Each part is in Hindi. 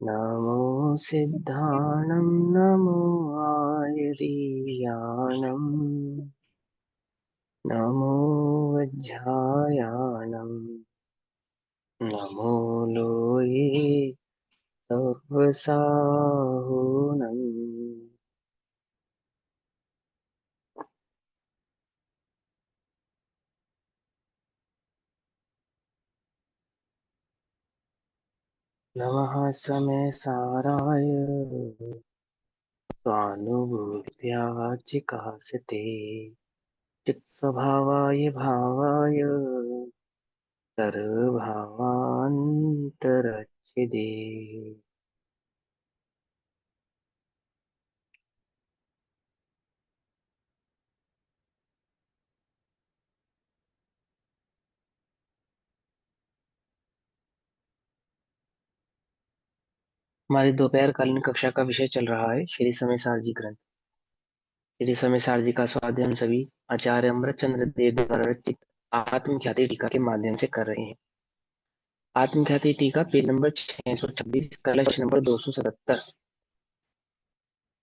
नमो सिद्धाणं नमो आयरीयाणं नमो वज्रायाणं नमो लोये सर्वसाहुनं। नमः समय साराय स्वानुभूत्याचिकासते चित्स्वभावाय भावाय सर्वभावान्तरच्छिदे। हमारी दोपहरकालीन कक्षा का विषय चल रहा है श्री समय सारजी ग्रंथ। श्री समय सारजी का स्वाध्याय हम सभी आचार्य अमृतचंद्र देव द्वारा रचित आत्मख्याति टीका के माध्यम से कर रहे हैं। आत्मख्याति टीका पेज नंबर 626, कलश नंबर 277।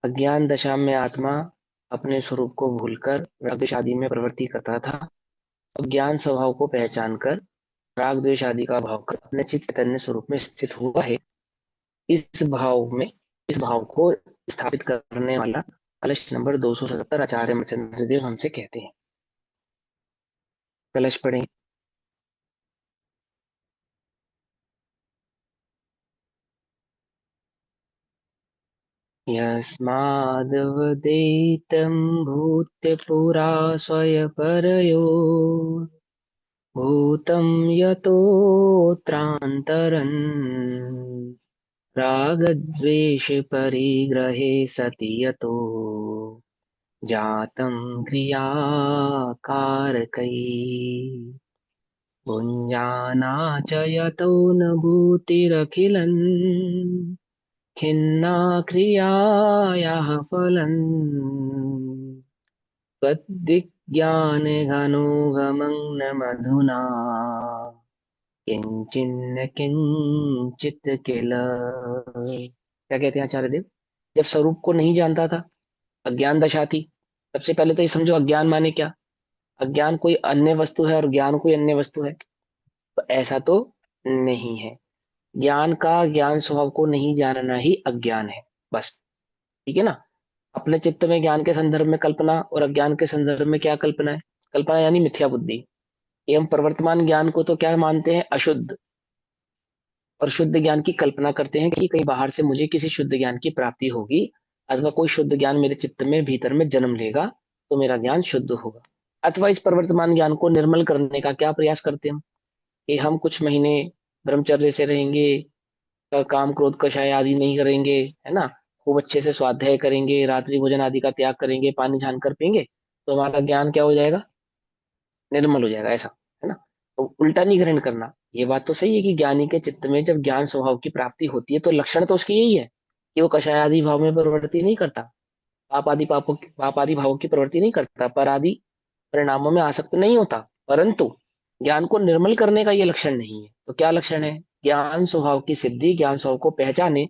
अज्ञान दशा में आत्मा अपने स्वरूप को भूलकर राग द्वेष आदि में प्रवृत्ति करता था। अज्ञान स्वभाव को पहचान कर राग द्वेष आदि का भाव कर अपने चित्त चैतन्य स्वरूप में स्थित हुआ है। इस भाव में इस भाव को स्थापित करने वाला कलश नंबर 277 आचार्य मचंद्र देव हमसे कहते हैं। कलश पढ़ें। यस्माद्वदेतं भूत्यपुरा स्वयपरयो भूतं यतोऽत्रान्तरन् रागद्वेष परिग्रहे सति यतो जातं क्रियाकारकै भुञ्जाना च यतो न भूतिरखिलन् खिन्ना क्रियायाः फलम् त्वद्विज्ञानघनोगमं न मधुना किंचिन्न किंचित किल। क्या कहते हैं आचार्य देव? जब स्वरूप को नहीं जानता था, अज्ञान दशा थी। सबसे पहले तो ये समझो, अज्ञान माने क्या? अज्ञान कोई अन्य वस्तु है और ज्ञान कोई अन्य वस्तु है? तो ऐसा तो नहीं है। ज्ञान का ज्ञान स्वभाव को नहीं जानना ही अज्ञान है, बस। ठीक है ना? अपने चित्त में ज्ञान के संदर्भ में कल्पना और अज्ञान के संदर्भ में क्या कल्पना है? कल्पना यानी मिथ्या बुद्धि। एवं प्रवर्तमान ज्ञान को तो क्या मानते हैं? अशुद्ध। और शुद्ध ज्ञान की कल्पना करते हैं कि कहीं बाहर से मुझे किसी शुद्ध ज्ञान की प्राप्ति होगी, अथवा कोई शुद्ध ज्ञान मेरे चित्त में भीतर में जन्म लेगा, तो मेरा ज्ञान शुद्ध होगा। अथवा इस प्रवर्तमान ज्ञान को निर्मल करने का क्या प्रयास करते हैं कि हम कुछ महीने ब्रह्मचर्य से रहेंगे, काम क्रोध कषाय आदि नहीं करेंगे, है ना, खूब अच्छे से स्वाध्याय करेंगे, रात्रि भोजन आदि का त्याग करेंगे, पानी छान कर पिएंगे, तो हमारा ज्ञान क्या हो जाएगा? निर्मल हो जाएगा, ऐसा। है ना? तो उल्टा नहीं ग्रहण करना। ये बात तो सही है कि ज्ञानी के चित्त में जब ज्ञान स्वभाव की प्राप्ति होती है तो लक्षण तो उसकी यही है कि वो कषाय आदि भाव में प्रवृत्ति नहीं करता, पाप आदि भावों की प्रवृत्ति नहीं करता, पर आदि परिणामों में आसक्त नहीं होता। परंतु ज्ञान को निर्मल करने का ये लक्षण नहीं है। तो क्या लक्षण है? ज्ञान स्वभाव की सिद्धि, ज्ञान स्वभाव को पहचाने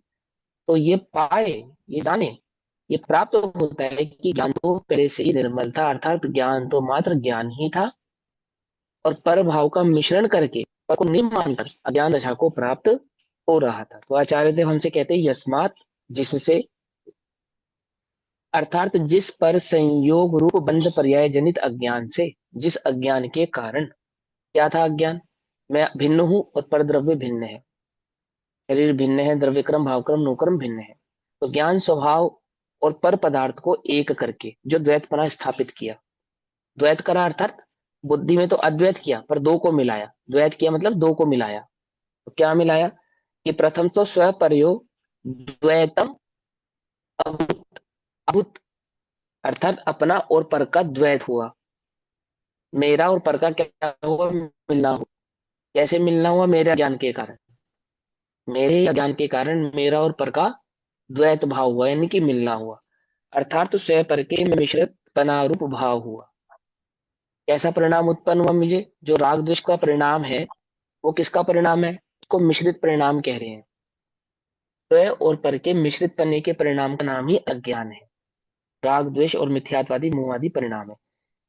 तो ये पाए, ये जाने, ये प्राप्त होता है कि ज्ञान तो पहले से ही निर्मल था, अर्थात ज्ञान तो मात्र ज्ञान ही था, और पर भाव का मिश्रण करके पर को नहीं मानकर अज्ञान दशा को प्राप्त हो रहा था। तो आचार्य देव हमसे कहते हैं यस्मात, जिससे, अर्थात जिस पर संयोग रूप बंध पर्याय जनित अज्ञान से, जिस अज्ञान के कारण, क्या था अज्ञान? मैं भिन्न हूं और पर द्रव्य भिन्न है, शरीर भिन्न है, द्रव्य क्रम भाव क्रम नोक्रम भिन्न है। तो ज्ञान स्वभाव और पर पदार्थ को एक करके जो द्वैतपना स्थापित किया, द्वैत करा अर्थात बुद्धि में तो अद्वैत किया पर दो को मिलाया, द्वैत किया मतलब दो को मिलाया। तो क्या मिलाया? कि प्रथम तो स्वपर्यो द्वैतम अभूत, अभूत अर्थात अपना और पर का द्वैत हुआ। मेरा और पर का क्या हुआ? मिलना हुआ। कैसे मिलना हुआ? मेरे ज्ञान के कारण, मेरे ज्ञान के कारण मेरा और पर का द्वैत भाव हुआ, यानी कि मिलना हुआ। अर्थात स्वयं पर के में मिश्रित पनारूप भाव हुआ। कैसा परिणाम उत्पन्न हुआ? मुझे जो राग द्वेष का परिणाम है, वो किसका परिणाम है? उसको मिश्रित परिणाम कह रहे हैं। स्वयं और पर के मिश्रित पन्ने के परिणाम का नाम ही अज्ञान है। राग द्वेष और मिथ्यात्वादी मोहवादी परिणाम है।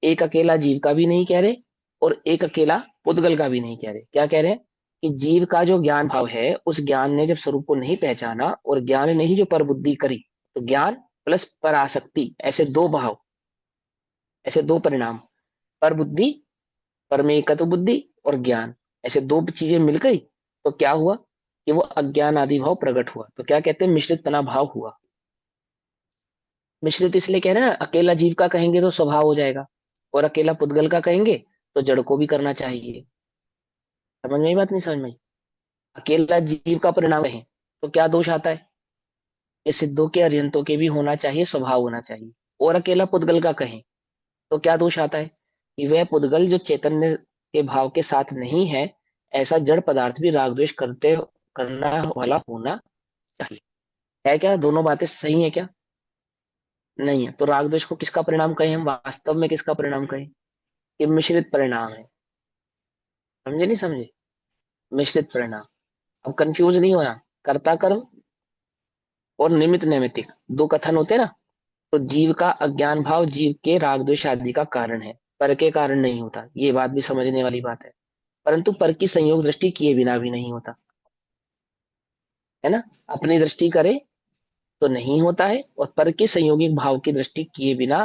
एक अकेला जीव का भी नहीं कह रहे और एक अकेला पुद्गल का भी नहीं कह रहे। क्या कह रहे हैं कि जीव का जो ज्ञान भाव है, उस ज्ञान ने जब स्वरूप को नहीं पहचाना और ज्ञान ने ही जो पर बुद्धि करी, तो ज्ञान प्लस परासक्ति, ऐसे दो भाव, ऐसे दो परिणाम, पर बुद्धि, पर में एकत्व बुद्धि और ज्ञान, ऐसे दो चीजें मिल गई तो क्या हुआ कि वो अज्ञान आदि भाव प्रकट हुआ। तो क्या कहते हैं, मिश्रित भाव हुआ। मिश्रित इसलिए कह रहे हैं ना, अकेला जीव का कहेंगे तो स्वभाव हो जाएगा, और अकेला पुद्गल का कहेंगे तो जड़ को भी करना चाहिए। समझ में आई बात, नहीं समझ में आई? अकेला जीव का परिणाम है तो क्या दोष आता है, ये सिद्धों के अर्यंतों के भी होना चाहिए, स्वभाव होना चाहिए। और अकेला पुद्गल का कहें तो क्या दोष आता है कि वह पुद्गल जो चैतन्य के भाव के साथ नहीं है, ऐसा जड़ पदार्थ भी राग द्वेष करते करना वाला होना चाहिए। है क्या, दोनों बातें सही है क्या? नहीं है। तो राग द्वेष को किसका परिणाम कहें हम, वास्तव में किसका परिणाम कहें? कि मिश्रित परिणाम है। समझे नहीं समझे? मिश्रित परिणाम। अब कंफ्यूज नहीं होना, कर्ता कर्म और निमित्त नैमित्तिक दो कथन होते हैं ना। तो जीव का अज्ञान भाव जीव के राग द्वेष आदि का कारण है, पर के कारण नहीं होता। ये बात भी समझने वाली बात है। परंतु पर की संयोग दृष्टि किए बिना भी नहीं होता, है ना। अपनी दृष्टि करे तो नहीं होता है, और पर के संयोगिक भाव की दृष्टि किए बिना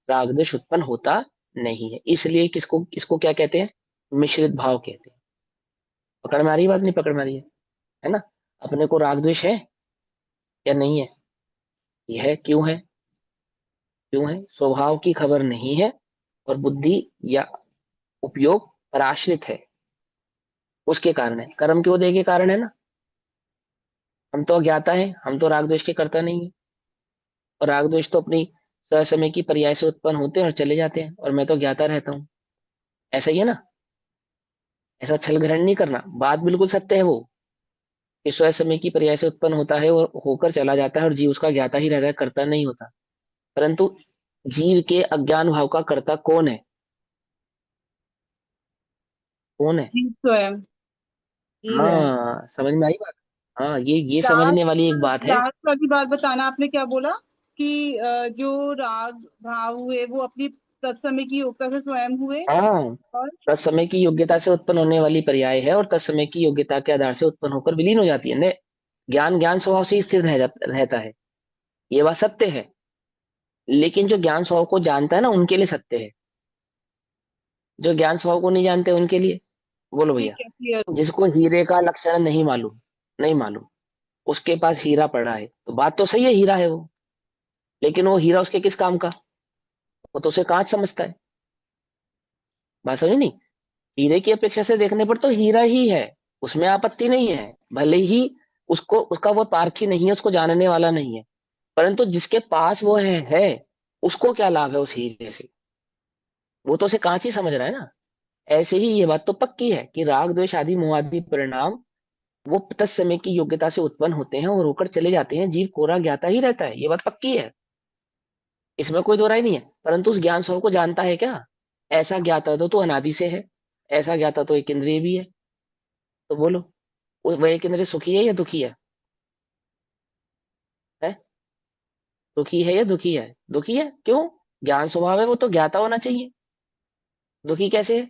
राग द्वेष उत्पन्न होता नहीं है। इसलिए किसको इसको क्या कहते हैं, मिश्रित भाव कहते हैं। पकड़ में आ रही है बात, नहीं पकड़ में आ रही है ना? अपने को राग द्वेष है या नहीं है? यह है, क्यों है? क्यों है? स्वभाव की खबर नहीं है, और बुद्धि या उपयोग पर आश्रित है, उसके कारण है। कर्म क्यों दे के कारण है ना। हम तो अज्ञाता है, हम तो राग द्वेष के करता नहीं है। और राग द्वेष तो अपनी समय की पर्याय से उत्पन्न होते हैं और चले जाते हैं, और मैं तो ज्ञाता रहता हूँ। ऐसा ही है ना। ऐसा छल ग्रहण नहीं करना, बात बिल्कुल सत्य है वो, कि स्वयं समय की पर्याय से उत्पन्न होता है और होकर चला जाता है, और जीव उसका ज्ञाता ही रहता है, कर्ता नहीं होता। परंतु जीव के अज्ञान भाव का कर्ता कौन है? कौन है? जीव स्वयं। जीव है। हाँ, समझ में आई बात। हाँ, ये राग समझने वाली एक बात है। राग वाली बात बताना, आपने क्या बोला कि जो राग भाव हुए वो अपनी तत्समय की योग्यता से स्वयं हुए। हाँ, और तत्समय की योग्यता से उत्पन्न होने वाली पर्याय है, और तत्समय की योग्यता के आधार से उत्पन्न होकर विलीन हो जाती है ने। ज्ञान ज्ञान स्वभाव से ही स्थिर रहता है। ये बात सत्य है। लेकिन जो ज्ञान स्वभाव को जानता है ना, उनके लिए सत्य है। जो ज्ञान स्वभाव को नहीं जानते उनके लिए, बोलो ये भैया। कैसी है? जिसको हीरे का लक्षण नहीं मालूम, नहीं मालूम, उसके पास हीरा पड़ा है, तो बात तो सही है, हीरा है वो। लेकिन वो हीरा उसके किस काम का? वो तो उसे कांच समझता है। बात समझी नहीं? हीरे की अपेक्षा से देखने पर तो हीरा ही है, उसमें आपत्ति नहीं है। भले ही उसको उसका वो पारखी नहीं है, उसको जानने वाला नहीं है। परंतु जिसके पास वो है उसको क्या लाभ है उस हीरे से? वो तो उसे कांच ही समझ रहा है ना। ऐसे ही ये बात तो पक्की है कि राग द्वेष आदि मोहादि परिणाम वो तत्समय की योग्यता से उत्पन्न होते हैं और होकर चले जाते हैं। जीव कोरा ज्ञाता ही रहता है, ये बात पक्की है। इसमें कोई दो राय नहीं है। परंतु उस ज्ञान स्वरूप को जानता है क्या? ऐसा ज्ञाता तो अनादि से है। ऐसा ज्ञाता तो एक इंद्रिय भी है। तो बोलो, वह एक इंद्रिय सुखी है या दुखी है? सुखी है या दुखी है? दुखी है। क्यों? ज्ञान स्वभाव है, वो तो ज्ञाता होना चाहिए। दुखी कैसे है?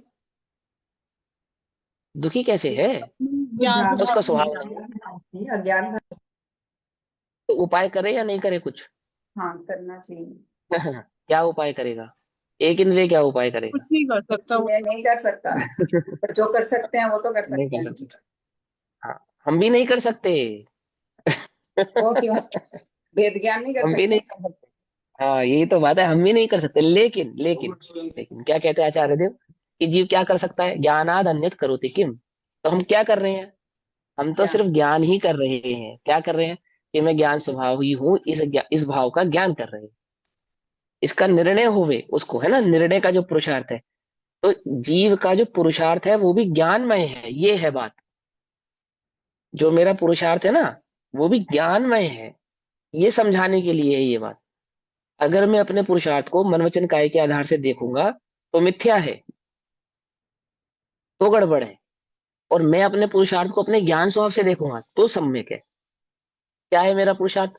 दुखी कैसे है? ज्ञान ज्ञान स्वभाव उसका से स्वभाव नहीं है। नहीं, अज्ञान। तो उपाय करे या नहीं करे कुछ? हाँ, करना चाहिए। क्या उपाय करेगा? एक इंद्रिय क्या उपाय कुछ करेगा? नहीं कर सकता वो। मैं नहीं कर सकता, पर जो कर सकते हैं वो तो कर नहीं सकते कर हैं। सकते। हाँ, हम भी नहीं कर सकते। वो क्यों? वेद ज्ञान नहीं कर हम भी सकते? नहीं कर सकते। हाँ, यही तो बात है, हम भी नहीं कर सकते। लेकिन लेकिन लेकिन क्या कहते हैं आचार्य देव, कि जीव क्या कर सकता है? ज्ञानाद अन्यत करोति किम। तो हम क्या कर रहे हैं? हम तो क्या? सिर्फ ज्ञान ही कर रहे हैं। क्या कर रहे हैं? कि मैं ज्ञान स्वभाव ही हूँ, इस भाव का ज्ञान कर रहे हैं। इसका निर्णय होवे उसको, है ना, निर्णय का जो पुरुषार्थ है। तो जीव का जो पुरुषार्थ है वो भी ज्ञानमय है, ये है बात। जो मेरा पुरुषार्थ है ना, वो भी ज्ञानमय है, ये समझाने के लिए है ये बात। अगर मैं अपने पुरुषार्थ को मन वचन काया के आधार से देखूंगा तो मिथ्या है, तो गड़बड़ है। और मैं अपने पुरुषार्थ को अपने ज्ञान स्वभाव से देखूंगा तो सम्यक है। क्या है मेरा पुरुषार्थ?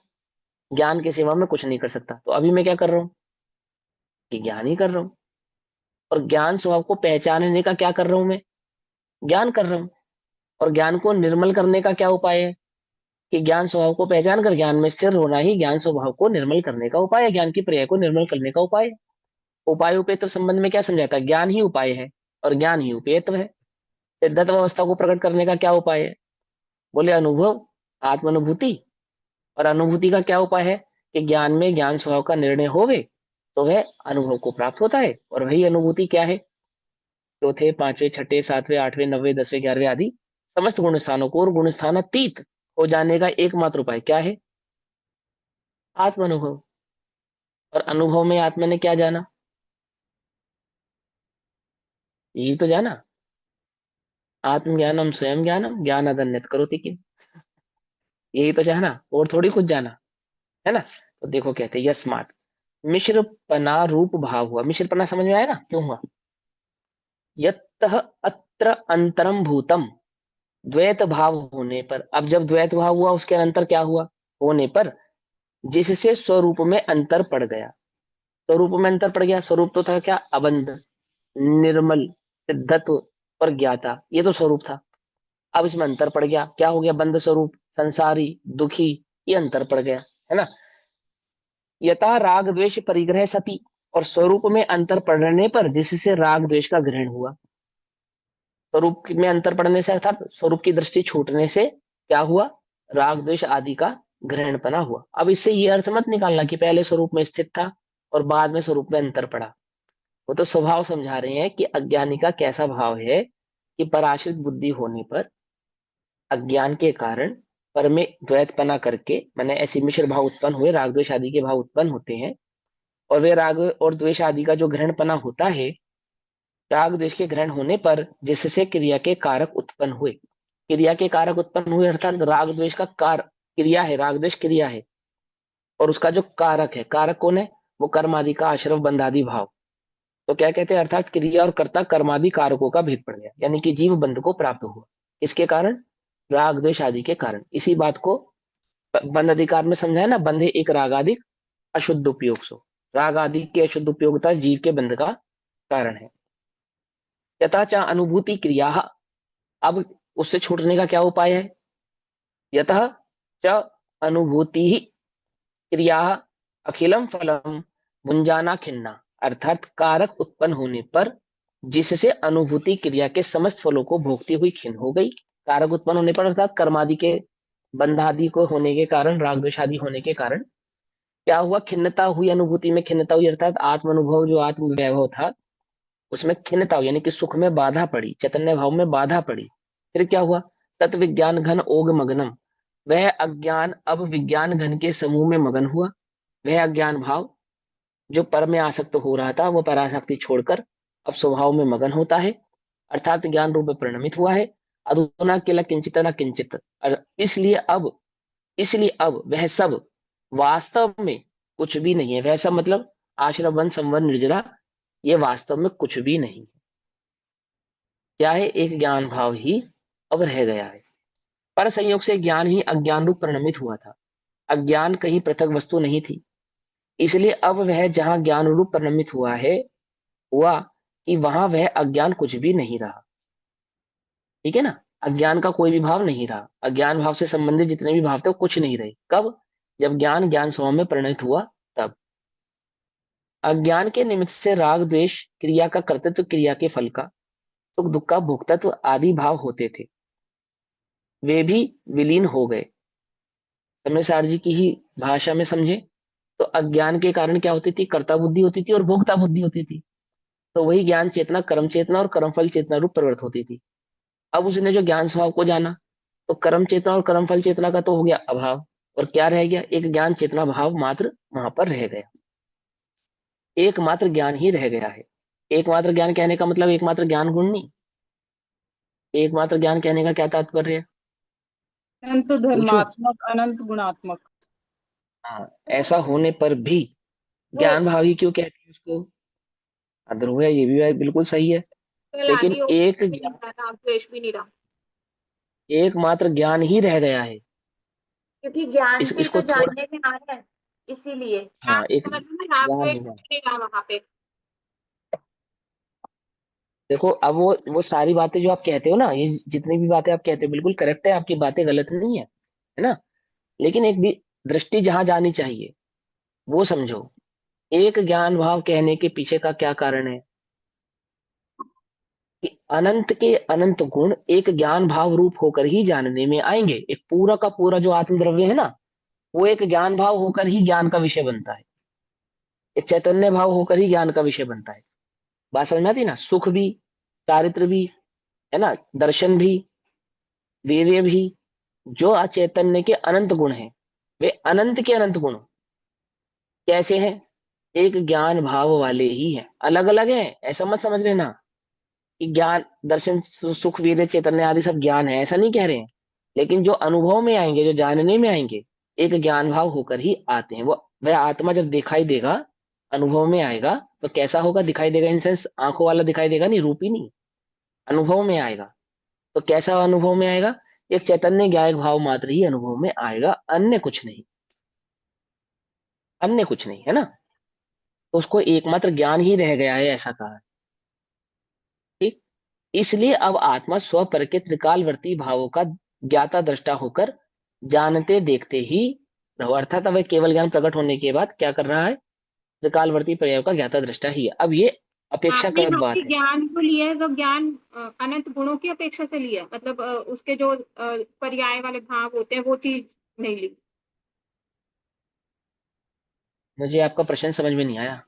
ज्ञान के सिवा मैं कुछ नहीं कर सकता। तो अभी मैं क्या कर रहा हूँ कि ज्ञान ही कर रहा हूँ। और ज्ञान स्वभाव को पहचानने का क्या कर रहा हूं मैं? ज्ञान कर रहा हूँ। और ज्ञान को निर्मल करने का क्या उपाय है? कि ज्ञान स्वभाव को पहचान कर ज्ञान में स्थिर होना ही ज्ञान स्वभाव को निर्मल करने का उपाय है, ज्ञान की क्रिया को निर्मल करने का उपाय है। उपाय उपेय संबंध में क्या समझाता है? ज्ञान ही उपाय है और ज्ञान ही उपेयत्व है। सिद्धत्व अवस्था को प्रकट करने का क्या उपाय है? बोले अनुभव, आत्मानुभूति। और अनुभूति का क्या उपाय है? कि ज्ञान में ज्ञान स्वभाव का निर्णय होवे तो वह अनुभव को प्राप्त होता है। और वही अनुभूति क्या है? चौथे, पांचवें, छठे, सातवें, आठवें, नौवें, 10वें, 11वें आदि समस्त गुण स्थानों को और गुण स्थानातीत हो जाने का एकमात्र उपाय क्या है? आत्मानुभव। और अनुभव में आत्मा ने क्या जाना? यही तो जाना, आत्मज्ञानम स्वयं ज्ञानम ज्ञान अदन्यत करोति किम। यही तो जाना, और थोड़ी कुछ जाना है ना। तो देखो कहते हैं यस्मात् मिश्र पना रूप भाव हुआ। मिश्र पना समझ में आया ना क्यों हुआ? यत्तः अत्र अंतरम भूतम, द्वैत भाव होने पर। अब जब द्वैत भाव हुआ उसके अंतर क्या हुआ? होने पर जिससे स्वरूप में अंतर पड़ गया। स्वरूप में अंतर पड़ गया। स्वरूप तो था क्या? अबंध, निर्मल, सिद्धत्व और ज्ञाता, ये तो स्वरूप था। अब इसमें अंतर पड़ गया। क्या हो गया? बंध स्वरूप, संसारी, दुखी, ये अंतर पड़ गया, है ना। यथा राग द्वेष परिग्रह सती, और स्वरूप में अंतर पड़ने पर जिससे राग द्वेष का ग्रहण हुआ। स्वरूप में अंतर पड़ने से अर्थात स्वरूप की दृष्टि छूटने से क्या हुआ? राग द्वेष आदि का ग्रहण पना हुआ। अब इससे ये अर्थ मत निकालना कि पहले स्वरूप में स्थित था और बाद में स्वरूप में अंतर पड़ा। वो तो स्वभाव समझा रहे हैं कि अज्ञानी का कैसा भाव है कि पराश्रित बुद्धि होने पर अज्ञान के कारण पर में द्वैतपना करके मैंने ऐसे मिश्र भाव उत्पन्न हुए, राग द्वेष आदि के भाव उत्पन्न होते हैं। और वे राग और द्वेष आदि का जो ग्रहणपना होता है, राग द्वेष के ग्रहण होने पर जिससे क्रिया के कारक उत्पन्न हुए। क्रिया के कारक उत्पन्न हुए अर्थात राग द्वेष का क्रिया है, राग द्वेष क्रिया है। और उसका जो कारक है, कारक कौन है? वो कर्मादि का आश्रव बंधादि भाव। तो क्या कहते हैं? अर्थात क्रिया और कर्ता कर्मादि कारकों का भेद पड़ गया, यानी कि जीव बंध को प्राप्त हुआ। इसके कारण राग द्वेष आदि के कारण। इसी बात को बंध अधिकार में समझाया ना, बंधे एक रागादि अशुद्ध उपयोग सो। राग आदि की अशुद्ध उपयोगिता जीव के बंध का कारण है। यथा च अनुभूति क्रिया, अब उससे छूटने का क्या उपाय है? यतः च अनुभूति ही क्रिया अखिलम फलम भुंजाना खिन्ना, अर्थात कारक उत्पन्न होने पर जिससे अनुभूति क्रिया के समस्त फलों को भोगती हुई खिन्न हो गई। कारक उत्पन्न होने पर अर्थात कर्मादि के बंधादि को होने के कारण, राग द्वेषादि होने के कारण क्या हुआ? खिन्नता हुई, अनुभूति में खिन्नता हुई, अर्थात आत्म अनुभव जो आत्म वैभव था उसमें खिन्नता हुई, यानी कि सुख में बाधा पड़ी, चैतन्य भाव में बाधा पड़ी। फिर क्या हुआ? तत्व विज्ञान घन ओग मगनम, वह अज्ञान अब विज्ञान घन के समूह में मगन हुआ। वह अज्ञान भाव जो पर में आसक्त हो रहा था, वो पराशक्ति छोड़कर अब स्वभाव में मगन होता है, अर्थात ज्ञान रूप में परिणमित हुआ है। अधुना किला किंचित न किंचित, इसलिए अब वह सब वास्तव में कुछ भी नहीं है। वह सब मतलब आश्रम, वन, संवर, निर्जरा, ये वास्तव में कुछ भी नहीं है। क्या है? एक ज्ञान भाव ही अब रह गया है। पर संयोग से ज्ञान ही अज्ञान रूप परिणमित हुआ था। अज्ञान कहीं पृथक वस्तु नहीं थी, इसलिए अब वह जहां ज्ञान रूप परिणमित हुआ कि वहां वह अज्ञान कुछ भी नहीं रहा। ठीक है ना। अज्ञान का कोई भी भाव नहीं रहा। अज्ञान भाव से संबंधित जितने भी भाव थे वो कुछ नहीं रहे। कब? जब ज्ञान ज्ञान स्वभाव में परिणत हुआ तब। अज्ञान के निमित्त से राग द्वेष क्रिया का कर्तृत्व, क्रिया के फल का सुख दुख का भोक्तत्व आदि भाव होते थे, वे भी विलीन हो गए। समय जी की ही भाषा में समझे तो अज्ञान के कारण क्या होती थी? कर्ता बुद्धि होती थी और भोक्ता बुद्धि होती थी। तो वही ज्ञान चेतना कर्म चेतना और कर्मफल चेतना रूप प्रवृत्त होती थी। अब उसने जो ज्ञान स्वभाव को जाना तो कर्म चेतना और कर्मफल चेतना का तो हो गया अभाव, और क्या रह गया? एक ज्ञान चेतना भाव मात्र वहां पर रह गया। एकमात्र ज्ञान ही रह गया है। एकमात्र ज्ञान कहने का मतलब एकमात्र ज्ञान गुण नहीं। एकमात्र ज्ञान कहने का क्या तात्पर्य है? अनंत पूछो। धर्मात्मक, अनंत गुणात्मक। हाँ, ऐसा होने पर भी ज्ञान भाव ही क्यों कहते हैं उसको? ध्रुव है, ये भी बात बिल्कुल सही है। लेकिन भी नहीं रहा, राग द्वेष भी नहीं रहा। एकमात्र ज्ञान ही रह गया है। क्योंकि ज्ञान से ही इसको तो थोड़ा, जानने में आ रहा है, इसीलिए हाँ एक मतलब में राग ज्ञान द्वेष होगा। मिलेगा वहां पे। देखो अब वो सारी बातें जो आप कहते हो ना, ये जितनी भी बातें आप कहते हो बिल्कुल करेक्ट है, आपकी बातें गलत नहीं है ना। लेकिन एक भी दृष्टि जहां जानी चाहिए वो समझो। एक ज्ञान भाव कहने के पीछे का क्या कारण है कि अनंत के अनंत गुण एक ज्ञान भाव रूप होकर ही जानने में आएंगे। एक पूरा का पूरा जो आत्म द्रव्य है ना, वो एक ज्ञान भाव होकर ही ज्ञान का विषय बनता है। एक चैतन्य भाव होकर ही ज्ञान का विषय बनता है। बात समझ में आती है ना। सुख भी, चारित्र भी, है ना, दर्शन भी, वीर्य भी, जो अचैतन्य के अनंत गुण हैं, वे अनंत के अनंत गुण कैसे हैं? एक ज्ञान भाव वाले ही हैं। अलग अलग हैं ऐसा मत समझ लेना कि ज्ञान दर्शन सुख वीर्य चैतन्य आदि सब ज्ञान है, ऐसा नहीं कह रहे हैं। लेकिन जो अनुभव में आएंगे, जो जानने में आएंगे, एक ज्ञान भाव होकर ही आते हैं। वो वह आत्मा जब दिखाई देगा, अनुभव में आएगा, तो कैसा होगा? दिखाई देगा इन सेंस आंखों वाला दिखाई देगा, नहीं रूपी नहीं, अनुभव में आएगा। तो कैसा अनुभव में आएगा? एक चैतन्य ज्ञायक भाव मात्र ही अनुभव में आएगा, अन्य कुछ नहीं, अन्य कुछ नहीं, है ना। तो उसको एकमात्र ज्ञान ही रह गया है, ऐसा कहा है। ठीक। इसलिए अब आत्मा स्व पर के त्रिकालवर्ती भावों का ज्ञाता दृष्टा होकर जानते देखते ही रहो। अर्थात अब केवल ज्ञान प्रकट होने के बाद क्या कर रहा है? त्रिकालवर्ती पर्याय का ज्ञाता दृष्टा ही है। अब ये आपने अपेक्षाकृत जो भी बात है। ज्ञान को लिया है वो ज्ञान अनंत गुणों की अपेक्षा से लिया है, मतलब उसके जो पर्याय वाले भाव होते हैं वो चीज नहीं ली। मुझे आपका प्रश्न समझ में नहीं आया।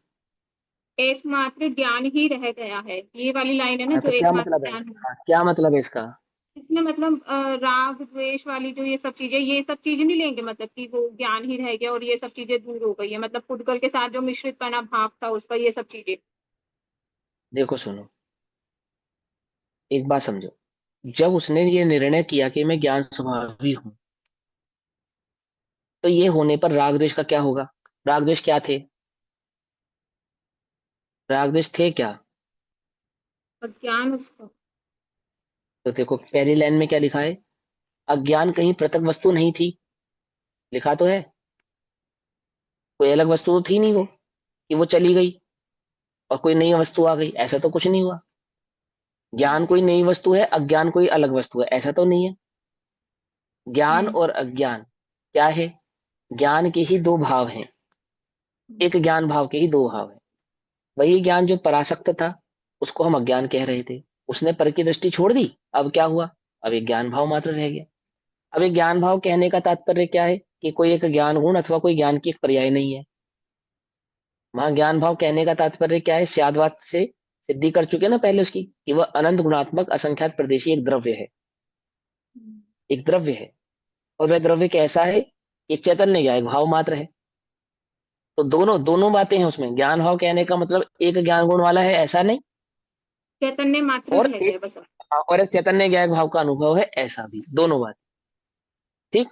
एकमात्र ज्ञान ही रह गया है, ये वाली लाइन है ना, हाँ जो तो क्या एकमात्र मतलब है? ज्ञान है। हाँ क्या मतलब है इसका? इसमें मतलब राग द्वेष वाली जो ये सब चीजें नहीं लेंगे, मतलब कि वो ज्ञान ही रह गया और ये सब चीजें दूर हो गई है, मतलब पुद्गल के साथ जो मिश्रित पना भाव था उसका, ये सब चीजें। देखो सुनो, एक बात समझो। जब उसने ये निर्णय किया कि मैं ज्ञान स्वभावी हूं, तो ये होने पर राग द्वेष का क्या होगा? राग द्वेष क्या थे? राग द्वेष थे क्या? अज्ञान उसका। तो देखो पहली लाइन में क्या लिखा है? अज्ञान कहीं पृथक वस्तु नहीं थी, लिखा तो है। कोई अलग वस्तु तो थी नहीं वो, कि वो चली गई और कोई नई वस्तु आ गई, ऐसा तो कुछ नहीं हुआ। ज्ञान कोई नई वस्तु है, अज्ञान कोई अलग वस्तु है, ऐसा तो नहीं है। ज्ञान हम्म। और अज्ञान क्या है? ज्ञान के ही दो भाव हैं। एक ज्ञान भाव के ही दो भाव हैं। वही ज्ञान जो परासक्त था, उसको हम अज्ञान कह रहे थे। उसने पर की दृष्टि छोड़ दी, अब क्या हुआ? अब एक ज्ञान भाव मात्र रह गया। अब एक ज्ञान भाव कहने का तात्पर्य क्या है? कि कोई एक ज्ञान गुण अथवा कोई ज्ञान की एक पर्याय नहीं है। वहां ज्ञान भाव कहने का तात्पर्य क्या है? स्यादवाद से सिद्धि कर चुके ना पहले उसकी, कि वह अनंत गुणात्मक असंख्यात प्रदेशी एक द्रव्य है। एक द्रव्य है। और वह द्रव्य कैसा है? एक चैतन्य ज्ञायक भाव मात्र है। तो दोनों दोनों बातें हैं उसमें। ज्ञान भाव कहने का मतलब एक ज्ञान गुण वाला है, ऐसा नहीं। चैतन्य मात्र ही और रह गया एक, बस। और एक चैतन्य ज्ञायक भाव का अनुभव है, ऐसा भी। दोनों बात। ठीक।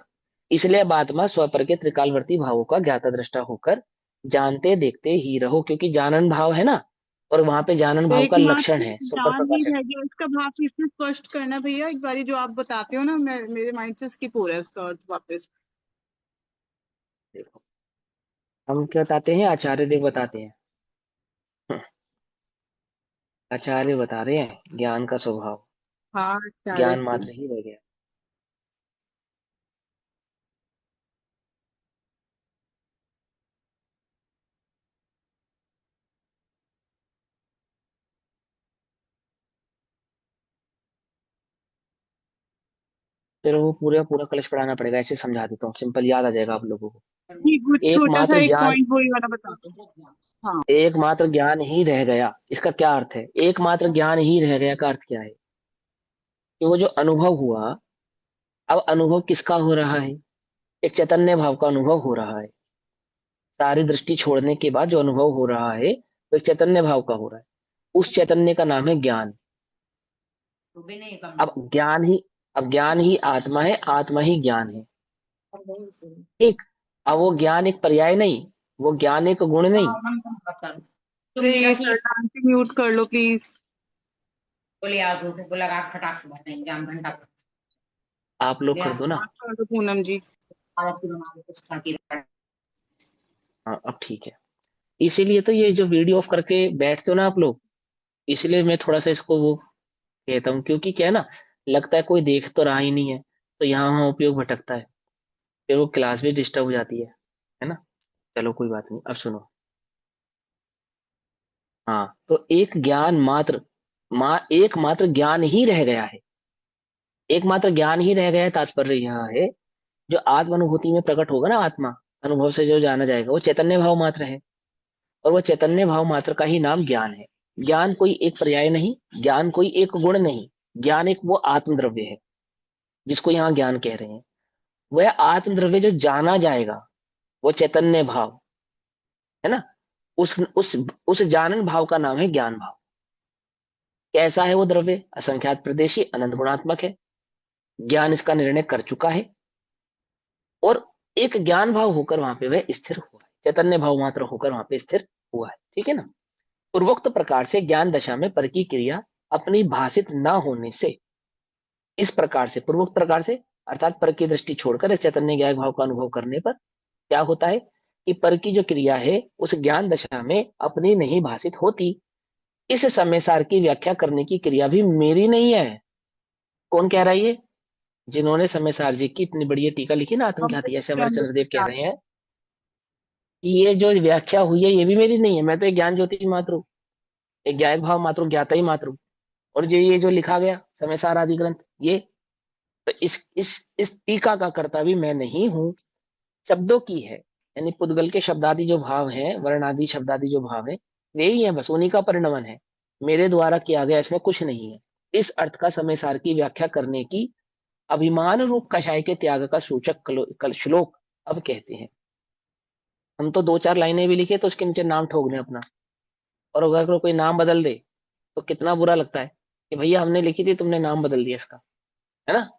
इसलिए अब आत्मा स्वपर के त्रिकालवर्ती भावों का ज्ञाता दृष्टा होकर जानते देखते ही रहो, क्योंकि जानन भाव है ना, और वहां पे जानन भाव का लक्षण एकमात्र है सुपर ज्ञान ही प्रकाशक। रह गया, इसका भाव फिर से स्पष्ट करना भैया एक बारी, जो आप बताते हो ना, मेरे माइंड से स्किप हो रहा है उसका अर्थ वापस। देखो हम क्या बताते हैं, आचार्य देव बताते हैं। हम्म, आचार्य बता रहे हैं ज्ञान का स्वभाव हाँ शायद ज्ञान से। मात्र ही रह गया। चलो वो पूरा पूरा कलश पढ़ाना पड़ेगा, ऐसे समझा देता हूँ, सिंपल याद आ जाएगा आप लोगों को। ठीक, वो छोटा सा एकमात्र एक ज्ञान, पॉइंट वही वाला बता दो। हाँ। एकमात्र ज्ञान ही रह गया, इसका क्या अर्थ है? एकमात्र ज्ञान ही रह गया का अर्थ क्या है? कि वो जो अनुभव हुआ, अब अनुभव किसका हो रहा है? एक चैतन्य भाव का अनुभव हो रहा है। सारी दृष्टि छोड़ने के बाद जो अनुभव हो रहा है, वो एक चैतन्य भाव का हो रहा है। उस चैतन्य का नाम है ज्ञान। अब ज्ञान ही, अब ज्ञान ही आत्मा है, आत्मा ही ज्ञान है। ठीक। अब वो ज्ञान एक पर्याय नहीं, वो ज्ञान एक गुण नहीं। प्लीज सर आंटी म्यूट कर लो प्लीज। बोले आज होते बोला रात फटाक से भरते हैं एग्जाम घंटा आप लोग कर दो ना। कर दो पूनम जी। हाँ अब ठीक है। इसीलिए तो ये जो वीडियो ऑफ करके बैठते हो ना आप लोग, इसलिए मैं थोड़ा सा इसको वो कहता हूँ, क्योंकि क्या है ना, लगता है कोई देख तो रहा ही नहीं है, तो यहाँ वहाँ उपयोग भटकता है, फिर वो क्लास भी डिस्टर्ब हो जाती है ना। चलो कोई बात नहीं, अब सुनो। हाँ तो एक ज्ञान मात्र, एकमात्र ज्ञान ही रह गया है, एकमात्र ज्ञान ही रह गया है, तात्पर्य यहाँ है जो आत्म अनुभूति में प्रकट होगा ना, आत्मा अनुभव से जो जाना जाएगा वो चैतन्य भाव मात्र है, और वह चैतन्य भाव मात्र का ही नाम ज्ञान है। ज्ञान कोई एक पर्याय नहीं, ज्ञान कोई एक गुण नहीं, ज्ञान एक वो आत्म द्रव्य है जिसको यहाँ ज्ञान कह रहे हैं। वह आत्म द्रव्य जो जाना जाएगा वो चैतन्य भाव है ना, उस जानन भाव का नाम है ज्ञान भाव। कैसा है वो द्रव्य? असंख्यात प्रदेशी अनंत गुणात्मक है, ज्ञान इसका निर्णय कर चुका है, और एक ज्ञान भाव होकर वहां पे वह स्थिर हुआ है, चैतन्य भाव मात्र होकर वहां पे स्थिर हुआ है, ठीक है ना। पूर्वोक्त प्रकार से ज्ञान दशा में पर की क्रिया अपनी भाषित न होने से, इस प्रकार से पूर्वोक्त प्रकार से अर्थात पर की दृष्टि छोड़कर एक चैतन्य ज्ञान भाव का अनुभव करने पर क्या होता है कि पर की जो क्रिया है उस ज्ञान दशा में अपनी नहीं भाषित होती। इस समय सार की व्याख्या करने की क्रिया भी मेरी नहीं है। कौन कह रहा है ये? जिन्होंने समय सार जी की इतनी बड़ी टीका लिखी ना आत्मख्याति, ऐसे हमारे चंद्रदेव कह रहे हैं कि ये जो व्याख्या हुई है ये भी मेरी नहीं है, मैं तो एक ज्ञान ज्योति मात्र हूँ, एक ज्ञायक भाव मात्र हूँ, ज्ञाता ही मात्र हूँ। और जो ये जो लिखा गया समय सार आदि ग्रंथ, ये तो इस टीका का कर्ता भी मैं नहीं हूँ, शब्दों की है, यानी पुद्गल के शब्दादि जो भाव है, वर्णादि शब्दादि जो भाव है वे ही है, बस उन्हीं का परिणमन है, मेरे द्वारा किया गया इसमें कुछ नहीं है। इस अर्थ का समय सार की व्याख्या करने की अभिमान रूप कषाय के त्याग का सूचक श्लोक अब कहते हैं। हम तो दो चार लाइनें भी लिखे तो उसके नीचे नाम ठोक दें अपना, और अगर कोई नाम बदल दे तो कितना बुरा लगता है कि भैया हमने लिखी थी तुमने नाम बदल दिया इसका, है ना।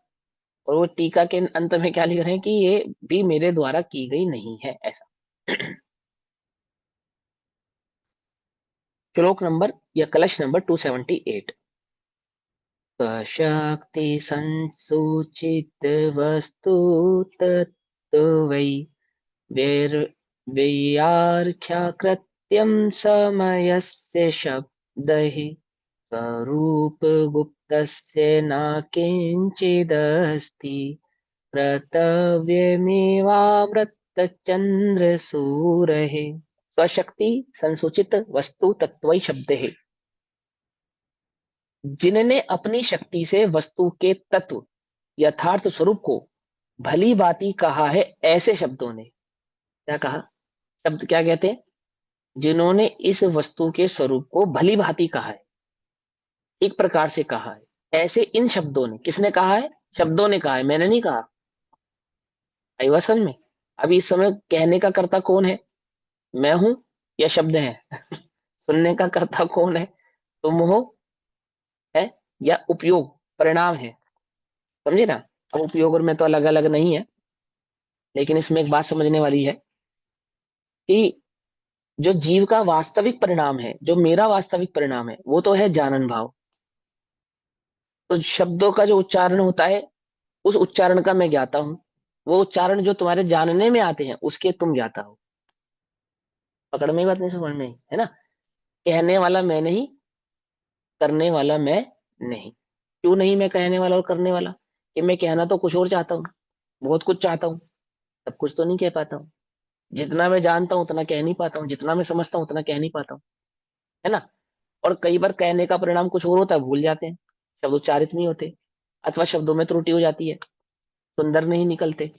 और वो टीका के अंत में क्या लिख रहे हैं कि ये भी मेरे द्वारा की गई नहीं है, ऐसा। श्लोक नंबर या कलश नंबर 278। शक्ति संसूचित वस्तु तत्व वै वैयार्घ्यकृत्यं समयस्य शब्दैः स्वरूपगुप्तस्य न किञ्चिदस्ति कर्तव्यमेवामृतचन्द्रसूरैः। स्वशक्ति संसूचित वस्तु तत्व शब्द है, जिनने अपनी शक्ति से वस्तु के तत्व यथार्थ स्वरूप को भली भांति कहा है, ऐसे शब्दों ने क्या कहा? शब्द क्या कहते हैं? जिन्होंने इस वस्तु के स्वरूप को भली भांति कहा है, एक प्रकार से कहा है, ऐसे इन शब्दों ने। किसने कहा है? शब्दों ने कहा है, मैंने नहीं कहा। आई वसन में अभी इस समय कहने का कर्ता कौन है? मैं हूं या शब्द है? सुनने का कर्ता कौन है? तुम हो है या उपयोग परिणाम है? समझे ना। अब उपयोग और मैं तो अलग अलग नहीं है, लेकिन इसमें एक बात समझने वाली है कि जो जीव का वास्तविक परिणाम है, जो मेरा वास्तविक परिणाम है, वो तो है जानन भाव। तो शब्दों का जो उच्चारण होता है उस उच्चारण का मैं ज्ञाता हूं, वो उच्चारण जो तुम्हारे जानने में आते हैं उसके तुम ज्ञाता हो। पकड़ में बात नहीं, समझ में है ना। कहने वाला मैं नहीं, करने वाला मैं नहीं। क्यों नहीं मैं कहने वाला और करने वाला? कि मैं कहना तो कुछ और चाहता हूँ, बहुत कुछ चाहता हूँ, सब कुछ तो नहीं कह पाता हूँ। जितना मैं जानता हूँ उतना कह नहीं पाता हूँ, जितना मैं समझता हूँ उतना कह नहीं पाता हूँ, है ना। और कई बार कहने का परिणाम कुछ और होता है, भूल जाते हैं, शब्द उच्चारित नहीं होते, अथवा शब्दों में त्रुटि हो जाती है, सुंदर नहीं निकलते।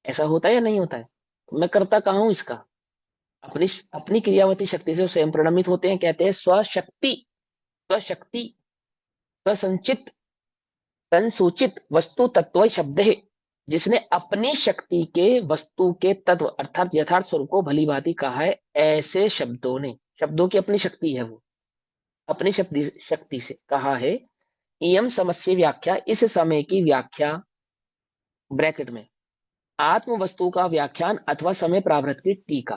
ऐसा होता है या नहीं होता है? मैं करता कहाँ हूं इसका? अपनी अपनी क्रियावती शक्ति से स्वयं प्रणमित होते हैं, कहते हैं स्वशक्ति, स्वशक्ति स्वसंचित संसूचित वस्तु तत्व शब्द है, जिसने अपनी शक्ति के वस्तु के तत्व अर्थात यथार्थ स्वरूप को भली भांति कहा है, ऐसे शब्दों ने। शब्दों की अपनी शक्ति है, वो अपनी शक्ति से कहा है। इयम समस्या व्याख्या, इस समय की व्याख्या ब्रैकेट में आत्म वस्तु का व्याख्यान अथवा समय प्रावृत की टीका,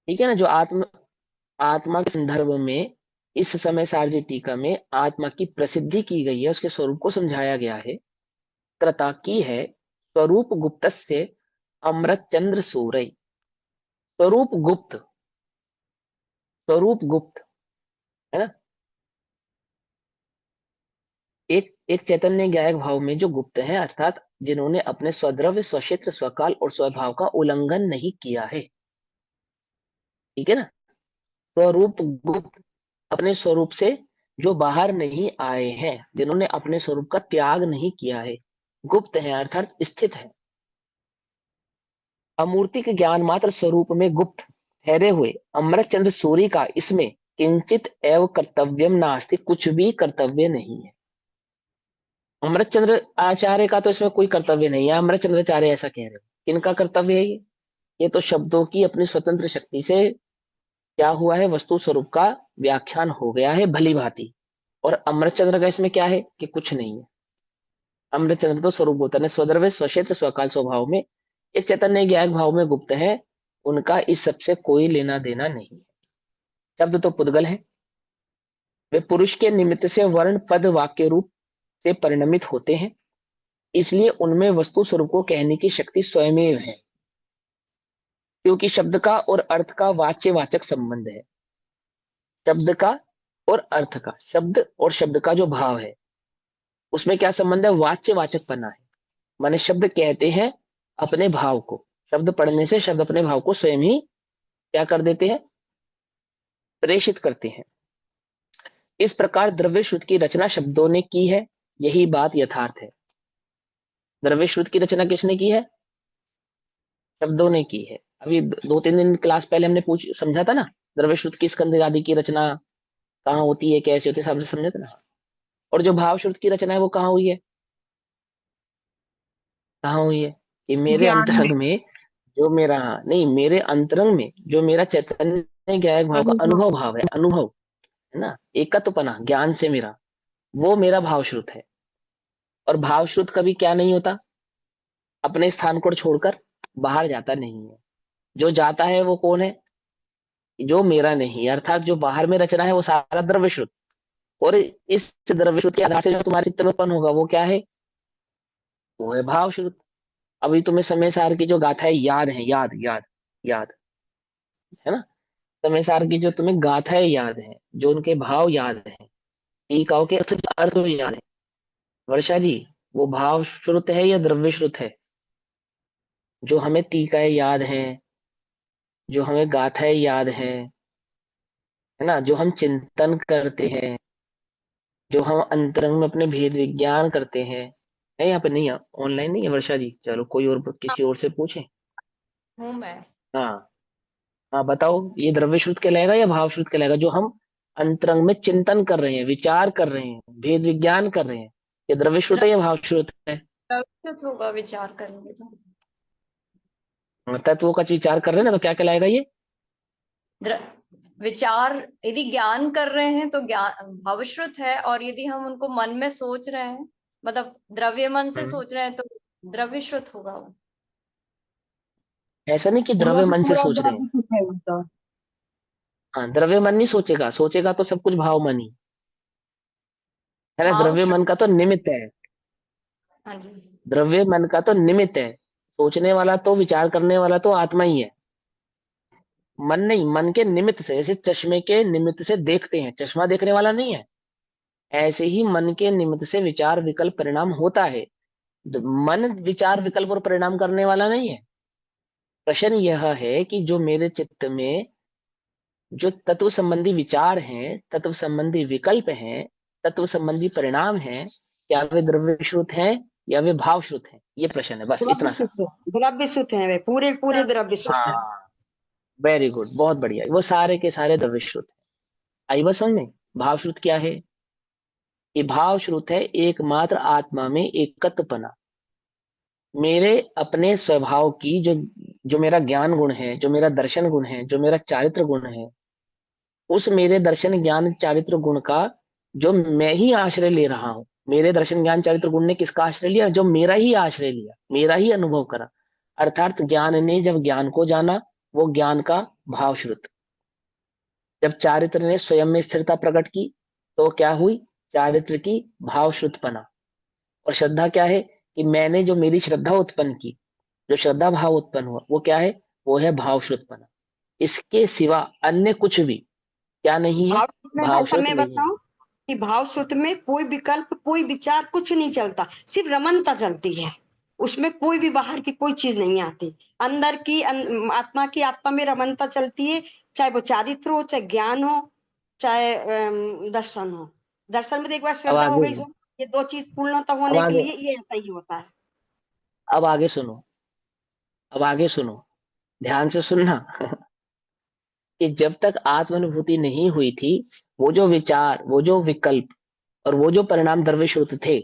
ठीक है ना। जो आत्मा के संदर्भ में इस समय सारजी टीका में आत्मा की प्रसिद्धि की गई है, उसके स्वरूप को समझाया गया है, कृता की है स्वरूप गुप्तस्य अमृत चंद्र सूरय। स्वरूप गुप्त, स्वरूप गुप्त, है ना। एक चैतन्य ज्ञायक भाव में जो गुप्त है, अर्थात जिन्होंने अपने स्वद्रव्य, स्वक्षेत्र, स्वकाल और स्वभाव का उल्लंघन नहीं किया है। ठीक है ना। स्वरूप गुप्त, अपने स्वरूप से जो बाहर नहीं आए हैं, जिन्होंने अपने स्वरूप का त्याग नहीं किया है, गुप्त है अर्थात स्थित है। अमूर्तिक ज्ञान मात्र स्वरूप में गुप्त ठहरे हुए अमृत चंद्र सूर्य का इसमें किंचित एव कर्तव्यम नास्ति, कुछ भी कर्तव्य नहीं है। अमृत चंद्र आचार्य का तो इसमें कोई कर्तव्य नहीं है। अमृत चंद्राचार्य ऐसा कह रहे हो, किनका कर्तव्य है ये तो शब्दों की अपनी स्वतंत्र शक्ति से क्या हुआ है, वस्तु स्वरूप का व्याख्यान हो गया है भली भांति। और अमृत चंद्र का इसमें क्या है कि कुछ नहीं है। अमृत चंद्र तो स्वरूप होता है, स्वद्रव्य, स्वक्षेत्र, स्वकाल, स्वभाव में एक चैतन्य ज्ञायक भाव में गुप्त है। उनका इस सबसे कोई लेना देना नहीं है। शब्द तो पुद्गल है, वे पुरुष के निमित्त से वर्ण पद वाक्य रूप से परिणमित होते हैं, इसलिए उनमें वस्तु स्वरूप को कहने की शक्ति स्वयमेव है। क्योंकि शब्द का और अर्थ का वाच्यवाचक संबंध है। शब्द का और अर्थ का, शब्द और शब्द का जो भाव है उसमें क्या संबंध है, वाच्यवाचक पना है। माने शब्द कहते हैं अपने भाव को, शब्द पढ़ने से शब्द अपने भाव को स्वयं ही क्या कर देते हैं, प्रेषित करते हैं। इस प्रकार द्रव्य श्रुति की रचना शब्दों ने की है, यही बात यथार्थ है। द्रव्य श्रुति की रचना किसने की है, शब्दों ने की है। अभी 2-3 दिन क्लास पहले हमने समझा था ना, द्रव्य श्रुति की स्कंद आदि की रचना कहाँ होती है, कैसे होती है, सब समझे थे ना। और जो भाव श्रुति की रचना है वो कहाँ हुई है, कहाँ हुई है कि मेरे ज्ञान में, अंतरंग में जो मेरा, नहीं, मेरे अंतरंग में जो मेरा चैतन्य ज्ञायक भाव का अनुभव। अनुभव भाव है, अनुभव है ना, एकत्वपना ज्ञान से मेरा, वो मेरा भाव श्रुत है। और भाव श्रुत कभी क्या नहीं होता, अपने स्थान को छोड़कर बाहर जाता नहीं है। जो जाता है वो कौन है, जो मेरा नहीं, अर्थात जो बाहर में रचना है वो सारा द्रव्य श्रुत। और इस द्रव्य श्रुत के आधार से जो तुम्हारे चित्त में उत्पन्न होगा वो क्या है, वो है भाव श्रुत। अभी तुम्हें समय सार की जो गाथा है याद है, याद याद याद, है ना। समय सार की जो तुम्हें गाथाएं याद है, जो उनके भाव याद है, टीकाओं के अर्थ भी याद है, वर्षा जी, वो भाव श्रुत है या द्रव्य श्रुत है। जो हमें टीकाएं याद है, जो हमें गाथाएं याद है ना, जो हम चिंतन करते हैं, जो हम अंतरंग में अपने भेद विज्ञान करते हैं, है यहाँ पे नहीं है, ऑनलाइन नहीं है वर्षा जी, चलो कोई और किसी और से पूछें। हूँ मैं। हाँ, हाँ बताओ, ये द्रव्य श्रुत कहलाएगा या भाव श्रुत कहलाएगा, जो हम अंतरंग में चिंतन कर रहे हैं, विचार कर रहे हैं, भेद विज्ञान कर रहे हैं, ये द्रव्य श्रुत है या भाव श्रुत है। प्रवृत्त होगा विचार करेंगे तो। तत्वों का विचार कर रहे हैं ना, तो क्या कहलाएगा ये, विचार यदि ज्ञान कर रहे हैं तो ज्ञान भावश्रुत है, और यदि हम उनको मन में सोच रहे हैं, मतलब द्रव्य मन से सोच रहे हैं, तो द्रव्यश्रुत होगा वो। ऐसा नहीं कि पूरा द्रव्य का मन से पूरा सोच रहे हैं। द्रव्य सुख है उनका। हाँ, द्रव्य मन नहीं सोचेगा, सोचेगा तो सब कुछ भाव मन ही है ना। द्रव्य भावश्रुत। मन का तो निमित्त है, हाँ जी। द्रव्य मन का तो निमित्त है, सोचने वाला तो, विचार करने वाला तो आत्मा ही है, मन नहीं। मन के निमित्त से, जैसे चश्मे के निमित्त से देखते हैं, चश्मा देखने वाला नहीं है, ऐसे ही मन के निमित्त से विचार विकल्प परिणाम होता है। मन विचार विकल्प और परिणाम करने वाला नहीं है। प्रश्न यह है कि जो मेरे चित्त में जो तत्व संबंधी विचार हैं, तत्व संबंधी विकल्प हैं, तत्व संबंधी परिणाम हैं, क्या वे द्रव्य श्रुत हैं या वे भाव श्रुत हैं, ये प्रश्न है, बस द्रव्य इतना सा। सुख है, द्रव्य सुख है वे, पूरे पूरे द्रव्य सुख है। हाँ, वेरी गुड, बहुत बढ़िया, वो सारे के सारे द्रव्य श्रुत हैं। आई बस समझ में, भाव श्रुत क्या है, ये भाव श्रुत है एकमात्र आत्मा में एकत्वपना। मेरे अपने स्वभाव की जो जो मेरा ज्ञान गुण है, जो मेरा दर्शन गुण है, जो मेरा चारित्र गुण है, उस मेरे दर्शन ज्ञान चारित्र गुण का जो मैं ही आश्रय ले रहा हूं, मेरे दर्शन ज्ञान चारित्र गुण ने किसका आश्रय लिया, जो मेरा ही आश्रय लिया, मेरा ही अनुभव करा, अर्थात ज्ञान ने जब ज्ञान को जाना, वो ज्ञान का भाव श्रुत। जब चारित्र ने स्वयं में स्थिरता प्रकट की तो क्या हुई, चारित्र की भाव श्रुतपना। और श्रद्धा क्या है, कि मैंने जो मेरी श्रद्धा उत्पन्न की, जो श्रद्धा भाव उत्पन्न हुआ, वो क्या है? वो है भाव श्रुतपना। इसके सिवा अन्य कुछ भी क्या नहीं है? भाव श्रुत में भाई भाव साहब श्रुत मैं नहीं है। बताऊं कि भाव श्रुत में कोई विकल्प, कोई विचार, कुछ नहीं चलता, सिर्फ रमणता चलती है। उसमें कोई भी बाहर की कोई चीज नहीं आती। अंदर की आत्मा की, आत्मा में रमणता चलती है। चाहे वो चारित्र हो, चाहे ज्ञान हो, चाहे दर्शन हो। दर्शन में तो एक बार अब श्रद्धा हो आगे, गई, सो ये दो चीज पूर्णता अब होने के आगे, लिए ये ऐसा ही होता है। अब आगे सुनो, अब आगे सुनो, ध्यान से सुनना। कि जब तक आत्मानुभूति नहीं हुई थी, वो जो विचार, वो जो विकल्प और वो जो परिणाम द्रव्यश्रुत थे,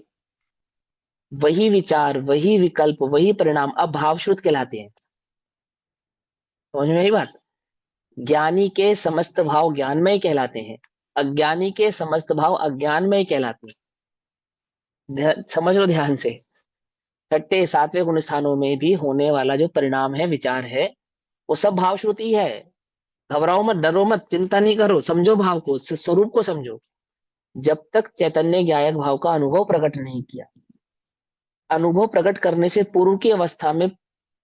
वही विचार, वही विकल्प, वही परिणाम अब भावश्रुत कहलाते हैं। समझ में आई बात? ज्ञानी के समस्त भाव ज्ञानमय कहलाते हैं, अज्ञानी के समस्त भाव अज्ञानमय कहलाते हैं। समझ लो ध्यान से। छठे सातवें गुण स्थानों में भी होने वाला जो परिणाम है, विचार है, वो सब भावश्रुति है। घबराओ मत, डरो मत, चिंता नहीं करो, समझो भाव को, स्वरूप को समझो। जब तक चैतन्य ज्ञायक भाव का अनुभव प्रकट नहीं किया, अनुभव प्रकट करने से पूर्व की अवस्था में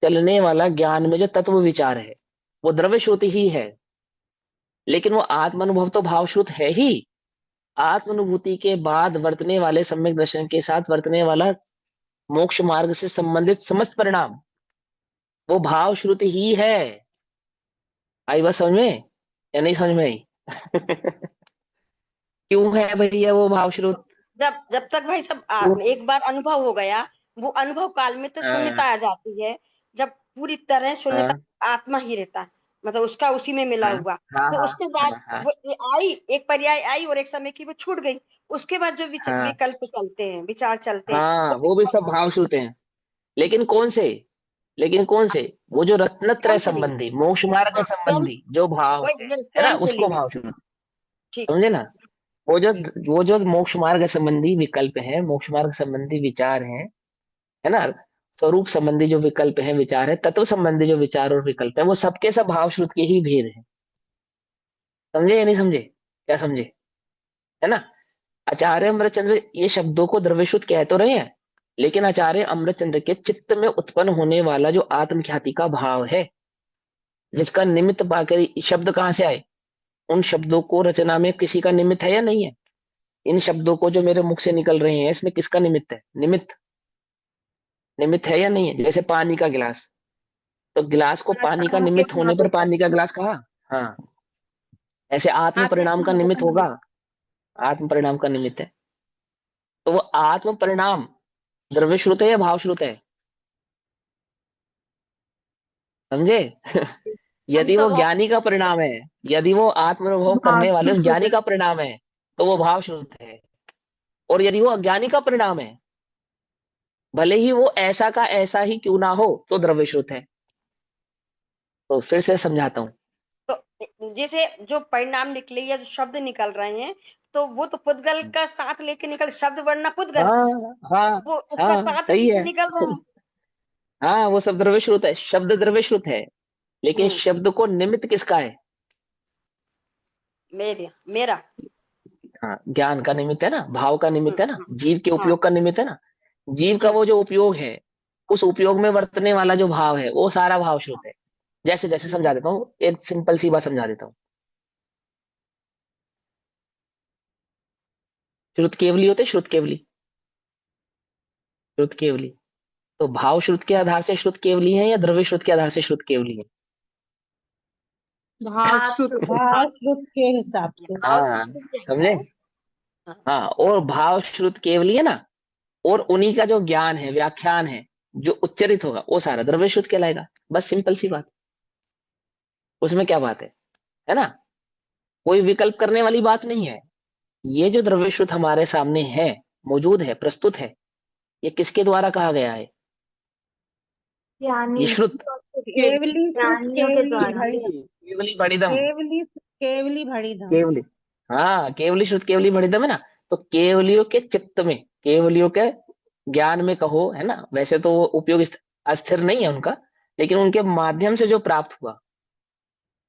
चलने वाला ज्ञान में जो तत्व विचार है, वो द्रव्य श्रुति ही है। लेकिन वो आत्म अनुभव तो भावश्रुत है ही। आत्मानुभूति के बाद वर्तने वाले सम्यक दर्शन के साथ वर्तने वाला मोक्ष मार्ग से संबंधित समस्त परिणाम, वो भाव श्रुति ही है। आई बात समझ में या नहीं समझ में आई? क्यों है भैया वो भाव तो श्रुत? जब जब तक भाई सब क्यों? एक बार अनुभव हो गया, वो अनुभव काल में तो शून्यता हाँ, आ जाती है। जब पूरी तरह शून्यता, हाँ, आत्मा ही रहता है, मतलब उसका उसी में मिला हाँ, हुआ। हाँ, तो हाँ, उसके बाद हाँ, हाँ, वो ये आई, एक पर्याय आई और एक समय की वो छूट गई। उसके बाद जो हाँ, विकल्प चलते हैं, विचार चलते हैं, हाँ, वो वो भी सब भाव श्रुत हैं। लेकिन कौन से? लेकिन कौन से? वो जो रत्नत्रय स्वयं के लिए। संबंधी, मोक्ष मार्ग हाँ स्वयं, संबंधी जो भाव वही मेरे है ना, स्वयं के उसको लिए। भाव श्रुत। ठीक। समझे ना? वो जो, वो जो मोक्ष मार्ग संबंधी विकल्प है, मोक्ष मार्ग संबंधी विचार है ना, स्वरूप संबंधी जो विकल्प है, विचार है, तत्व संबंधी जो विचार और विकल्प है, वो सबके सब भाव श्रुत के ही भेद है। समझे या नहीं समझे? क्या समझे? है ना? आचार्य अमृतचंद्र ये शब्दों को द्रव्यश्रुत कह तो रहे हैं, लेकिन आचार्य अमृतचंद्र के चित्त में उत्पन्न होने वाला जो आत्मख्याति का भाव है, जिसका निमित्त पाकर ये शब्द कहाँ से आए, उन शब्दों को रचना में किसी का निमित्त है या नहीं है? इन शब्दों को जो मेरे मुख से निकल रहे हैं, इसमें किसका निमित्त है? निमित्त, निमित्त है या नहीं है? जैसे पानी का गिलास, तो गिलास को पानी का निमित्त होने पर पानी का गिलास कहा। हाँ, ऐसे आत्म परिणाम का निमित्त होगा, आत्म परिणाम का निमित्त है। तो वो आत्म परिणाम द्रव्य श्रुत है या भाव श्रुत है? समझे? हम यदि वो सब ज्ञानी का परिणाम है, यदि वो आत्म अनुभव करने वाले उस ज्ञानी का परिणाम है, तो वो भाव श्रुत है। और यदि वो अज्ञानी का परिणाम है, भले ही वो ऐसा का ऐसा ही क्यों ना हो, तो द्रव्य श्रुत है। तो फिर से समझाता हूँ। तो जैसे जो परिणाम निकले या जो शब्द निकल रहे हैं, तो वो तो पुद्गल का साथ लेके निकल, शब्द वरना पुद्गल, हाँ, हाँ, वो उसका हाँ, साथ सही लेके है। निकल रहे हैं। हाँ, वो सब द्रव्य श्रुत है, शब्द द्रव्य श्रुत है, लेकिन हम्म। शब्द को निमित्त किसका है? मेरा। हाँ, ज्ञान का निमित्त है ना, भाव का निमित्त है ना, हाँ। जीव के हाँ उपयोग का निमित्त है ना। जीव का जी। वो जो उपयोग है, उस उपयोग में वर्तने वाला जो भाव है, वो सारा भाव श्रुत है। जैसे जैसे समझा जी। देता हूँ, एक सिंपल सी बात समझा देता हूँ। श्रुत केवली होते, श्रुत केवली, श्रुत केवली। तो भाव श्रुत के आधार से श्रुत केवली है या द्रव्य श्रुत के आधार से श्रुत केवली है? भाव श्रुत है। भाव श्रुत के हिसाब से। हाँ, समझे? हाँ। हाँ, और भाव श्रुत केवली है ना, और उन्हीं का जो ज्ञान है, व्याख्यान है, जो उच्चरित होगा, वो सारा द्रव्य श्रुत कहलाएगा। बस सिंपल सी बात, उसमें क्या बात है ना? कोई विकल्प करने वाली बात नहीं है। ये जो द्रव्य श्रुत हमारे सामने है, मौजूद है, प्रस्तुत है, ये किसके द्वारा कहा गया है? ये श्रुत केवली श्रुत केवली केवली, भड़ी, केवली बड़िदम, केवली केवली भड़ी धाम। केवली। हाँ, केवली श्रुत केवली बड़िदम है ना। तो केवलियों के चित्त में, केवलियों के ज्ञान में कहो, है ना, वैसे तो वो उपयोग अस्थिर नहीं है उनका, लेकिन उनके माध्यम से जो प्राप्त हुआ,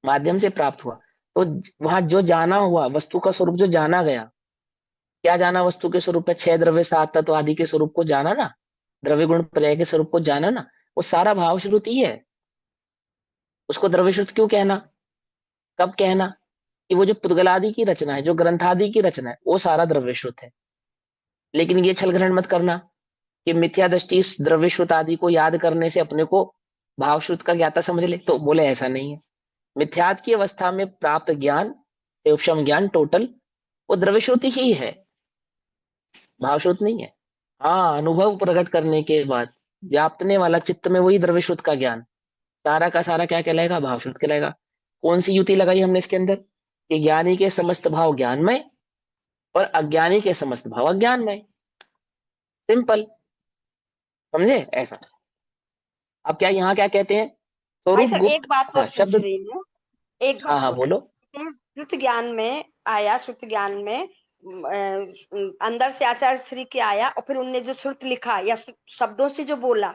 माध्यम से प्राप्त हुआ, तो वहां जो जाना हुआ, वस्तु का स्वरूप जो जाना गया, क्या जाना वस्तु के स्वरूप है? छह द्रव्य, सात तत्व आदि के स्वरूप को जाना ना। द्रव्य गुण पर्याय के स्वरूप को जाना ना, वो सारा भाव श्रुति है। उसको द्रव्य श्रुति क्यों कहना? कब कहना? कि वो जो पुद्गलादि की रचना है, जो ग्रंथादि की रचना है, वो सारा द्रव्य श्रुत है। लेकिन ये छल ग्रहण मत करना कि मिथ्या दृष्टि इस द्रव्य श्रुत आदि को याद करने से अपने को भाव श्रुत का ज्ञाता समझ ले, तो बोले ऐसा नहीं है। मिथ्यात की अवस्था में प्राप्त ज्ञान, उपशम ज्ञान टोटल, वो द्रव्य श्रुति ही है, भाव श्रुत नहीं है। हाँ, अनुभव प्रकट करने के बाद व्याप्तने वाला चित्त में वही द्रव्य श्रुत का ज्ञान सारा का सारा क्या कहलाएगा? भाव श्रुत कहलाएगा। कौन सी युति लगाई हमने इसके अंदर? कि ज्ञानी के समस्त भाव ज्ञानमय और अज्ञानी के समस्त भाव अज्ञानमय। सिंपल, समझे? ऐसा। अब क्या यहाँ क्या कहते हैं? भाई स्वरूप साहब एक गुप्त। बात और हाँ, पूछ शब्द। रही है, एक हाँ बात हाँ, और। बोलो। ये श्रुत ज्ञान में आया, श्रुत ज्ञान में अंदर से आचार्य श्री के आया, और फिर उनने जो श्रुत लिखा या शब्दों से जो बोला,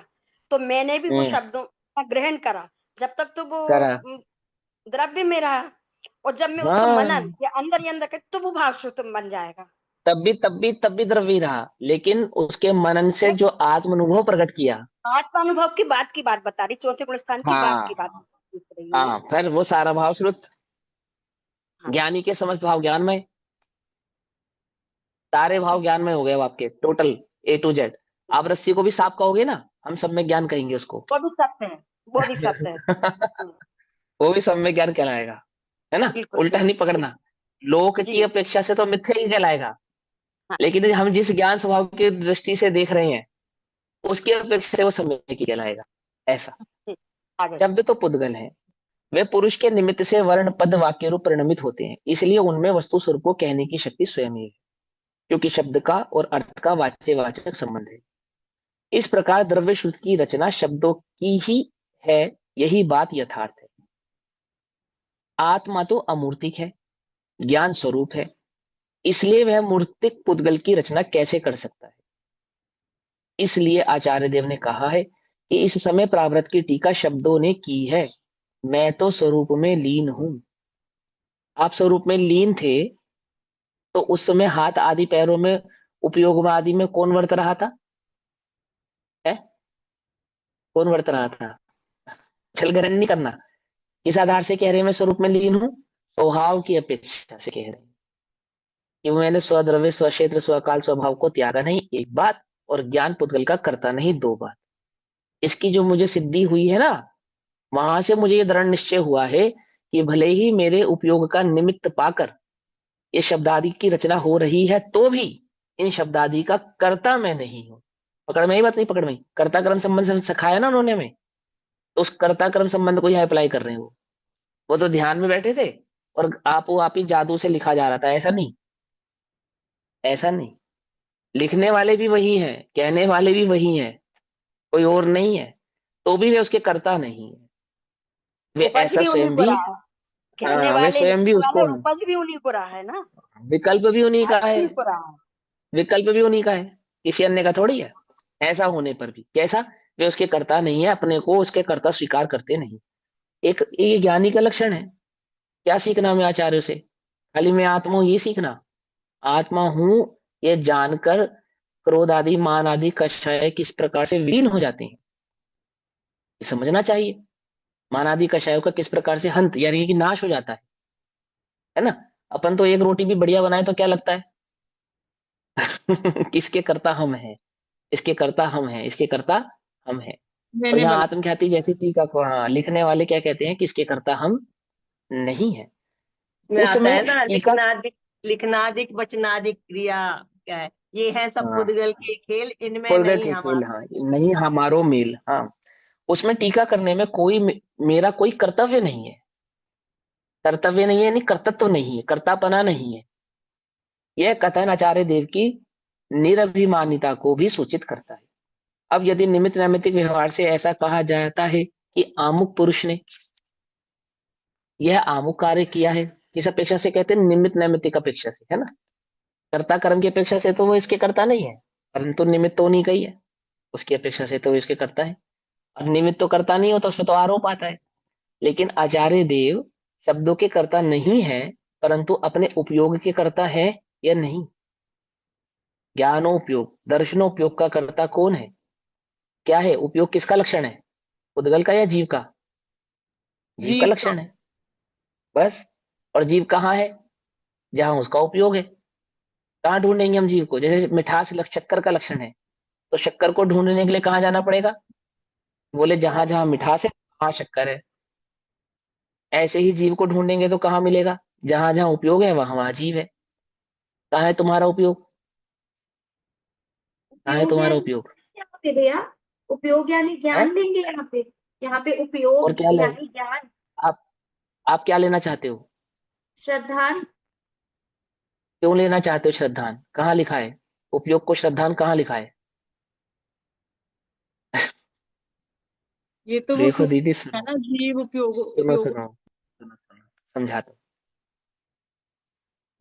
तो मैंने भी वो शब्दों का ग्रहण करा। जब तक तो वो करा। द्रव्य में रहा, और जब मैं उसको हाँ, मनन या अंदर ही अंदर कर, तो वो भाव श्रुत बन जाएगा। तब भी द्रव्य रहा, लेकिन उसके मनन से जो आत्म अनुभव प्रकट किया। आत्मानुभव की बात बता रही, चौथे गुण स्थान की बात की हाँ बात पूछ रही हूँ मैं। हाँ, फिर वो सारा भाव श्रुत। हाँ, ज्ञानी के समस्त भाव ज्ञानमय, सारे भाव ठीक, ज्ञानमय हो गए अब आपके टोटल A to Z। आप रस्सी को भी सांप कहोगे ना, हम सब में ज्ञान कहेंगे उसको। वो भी सत्य है, वो भी सत्य है। हम्म, वो भी सब में ज्ञान कहलाएगा, है ना? बिल्कुल उल्टा नहीं बिल्कुल पकड़ना। लोक जी। की अपेक्षा से तो मिथ्या ही कहलाएगा, हाँ, लेकिन हम जिस ज्ञान स्वभाव की दृष्टि से देख रहे हैं, उसकी अपेक्षा से वो समय की कहलाएगा। ऐसा। ठीक, आगे। शब्द तो पुद्गल है, वे पुरुष के निमित्त से वर्ण पद वाक्य रूप परिणमित होते हैं, इसलिए उनमें वस्तु स्वरूप को कहने की शक्ति स्वयं ही है, क्योंकि शब्द का और अर्थ का वाच्यवाचक संबंध है। इस प्रकार द्रव्य श्रुति की रचना शब्दों की ही है, यही बात यथार्थ है। आत्मा तो अमूर्तिक है, ज्ञान स्वरूप है, इसलिए वह मूर्तिक पुद्गल की रचना कैसे कर सकता है? इसलिए आचार्य देव ने कहा है कि इस समय प्रावृत की टीका शब्दों ने की है, मैं तो स्वरूप में लीन हूं। आप स्वरूप में लीन थे, तो उस समय हाथ आदि पैरों में उपयोग में आदि में कौन वर्त रहा था? है? कौन वर्त रहा था? छलगरन नहीं करना। किस आधार से कह रहे हैं मैं स्वरूप में लीन हूं? स्वभाव की अपेक्षा से कह रहे हैं कि मैंने स्वद्रव्य स्वक्षेत्र स्वकाल स्वभाव को त्यागा नहीं, एक बात, और ज्ञान पुद्गल का करता नहीं, दो बात। इसकी जो मुझे सिद्धि हुई है ना, वहां से मुझे ये दृढ़ निश्चय हुआ है कि भले ही मेरे उपयोग का निमित्त पाकर ये शब्दादि की रचना हो रही है, तो भी इन शब्दादि का कर्ता मैं नहीं हूं। पकड़ में ही बात? नहीं पकड़ में? कर्ता कर्म संबंध से सिखाया ना उन्होंने हमें, तो उस कर्ता कर्म संबंध को यहाँ अप्लाई कर रहे हैं। वो तो ध्यान में बैठे थे और आप ही जादू से लिखा जा रहा था, ऐसा नहीं। ऐसा नहीं, लिखने वाले भी वही हैं, कहने वाले भी वही हैं, कोई और नहीं है, तो भी वे उसके कर्ता नहीं है। वे उपज ऐसा भी उन्हीं स्वयं को भी। रहा है, कहने हाँ, वे वाले स्वयं भी लिखने वाले, उसको है। उपज भी उन्हीं को रहा है ना, विकल्प भी उन्हीं का भाग है, उन्हीं को रहा है। विकल्प भी उन्हीं का है, किसी अन्य का थोड़ी है। ऐसा होने पर भी कैसा? वे उसके कर्ता नहीं है, अपने को उसके कर्ता स्वीकार करते नहीं। एक ये ज्ञानी का लक्षण है। क्या सीखना मैं आचार्यों से? खाली मैं आत्मा हूं ये सीखना। आत्मा हूं ये जानकर क्रोध आदि मान आदि कषाय किस प्रकार से विलीन हो जाते हैं, ये समझना चाहिए। मान आदि कषायों का किस प्रकार से हंत यानी कि नाश हो जाता है ना? अपन तो एक रोटी भी बढ़िया बनाए तो क्या लगता है? किसके कर्ता हम हैं, इसके कर्ता हम हैं, इसके कर्ता हम हैं। और मैंने यहाँ बना। आत्मख्याति जैसी टीका को हाँ, लिखने वाले क्या कहते हैं? किसके कर्ता हम नहीं है। में आता उसमें है ना, टीका। लिखनादिक वचनादिक क्रिया क्या है, ये है सब हाँ, पुद्गल के खेल, इनमें पुर्गर नहीं के खेल, हमारा। हाँ, नहीं हमारो मेल। हाँ, उसमें टीका करने में कोई मेरा कोई कर्तव्य नहीं है। कर्तव्य नहीं है यानी कर्तत्व नहीं है, कर्तापना नहीं है। यह कथन आचार्य देव की निरभिमानिता को भी सूचित करता है। अब यदि निमित्त नैमित्तिक व्यवहार से ऐसा कहा जाता है कि आमुक पुरुष ने यह आमुक कार्य किया है, किस अपेक्षा से कहते हैं? निमित्त नैमित्तिक अपेक्षा से, है ना? कर्ता कर्म की अपेक्षा से तो वो इसके कर्ता नहीं है, परंतु निमित्त तो नहीं कही है, उसकी अपेक्षा से तो वो इसके कर्ता है। अब निमित्त तो कर्ता नहीं होता, उसमें तो आरोप आता है। लेकिन आचार्य देव शब्दों के कर्ता नहीं है, परंतु अपने उपयोग के कर्ता है या नहीं? ज्ञानोपयोग दर्शनोपयोग का कर्ता कौन है? क्या है उपयोग? किसका लक्षण है? उद्गल का या जीव का? जीव का जीव का। लक्षण है बस। और जीव कहाँ है? जहां उसका उपयोग है। कहाँ ढूंढेंगे हम जीव को? जैसे मिठास शक्कर का लक्षण है, तो शक्कर को ढूंढने के लिए कहाँ जाना पड़ेगा? बोले जहां जहां मिठास है वहां शक्कर है। ऐसे ही जीव को ढूंढेंगे तो कहाँ मिलेगा? जहां जहां उपयोग है वहां वहां जीव है। कहाँ है तुम्हारा उपयोग? कहाँ है उपयोग तुम्हारा यानी उपयोग? यहाँ पे भैया, उपयोग यानी है? ज्ञान लेंगे यहाँ पे और उपयोग क्या ले? यानी ज्ञान। आप आप क्या लेना चाहते हो? श्रद्धान। क्यों लेना चाहते हो श्रद्धान? कहाँ लिखा है उपयोग को श्रद्धान? कहाँ लिखा है? ये तो वो देखो सूत्र दीदी, है सुनो ना, जीव उपयोग सुनो उपयोग। सुनो सुनो सुनो, समझाता हूं।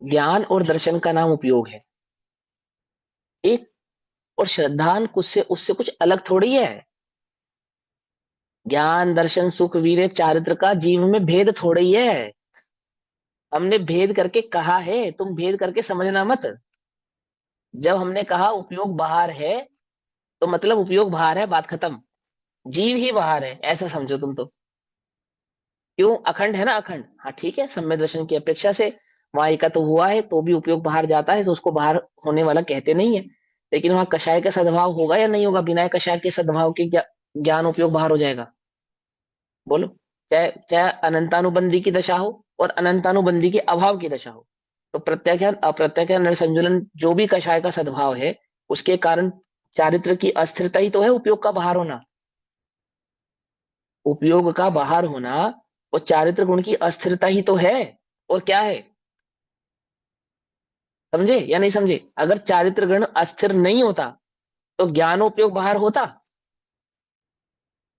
ज्ञान और दर्शन का नाम उपयोग है एक, और श्रद्धान कुछ से उससे कुछ अलग थोड़ी है। ज्ञान दर्शन सुख वीर्य चारित्र का जीव में भेद थोड़ी है। हमने भेद करके कहा है, तुम भेद करके समझना मत। जब हमने कहा उपयोग बाहर है, तो मतलब उपयोग बाहर है, बात खत्म। जीव ही बाहर है ऐसा समझो तुम तो। क्यों? अखंड है ना, अखंड। हाँ ठीक है, सम्यक दर्शन की अपेक्षा से वहां एकत्व हुआ है तो भी उपयोग बाहर जाता है, तो उसको बाहर होने वाला कहते नहीं है। लेकिन वहां कषाय का सद्भाव होगा या नहीं होगा? बिना कषाय के सद्भाव के ज्ञान उपयोग बाहर हो जाएगा? बोलो। चाहे चाहे अनंतानुबंधी की दशा हो और अनंतानुबंधी के अभाव की दशा हो, तो प्रत्याख्यान अप्रत्याख्यान नरसंजुलन जो भी कषाय का सद्भाव है, उसके कारण चारित्र की अस्थिरता ही तो है उपयोग का बाहर होना। उपयोग का बाहर होना और चारित्र गुण की अस्थिरता ही तो है। और क्या है? समझे या नहीं समझे? अगर चारित्र गुण अस्थिर नहीं होता तो ज्ञानोपयोग बाहर होता?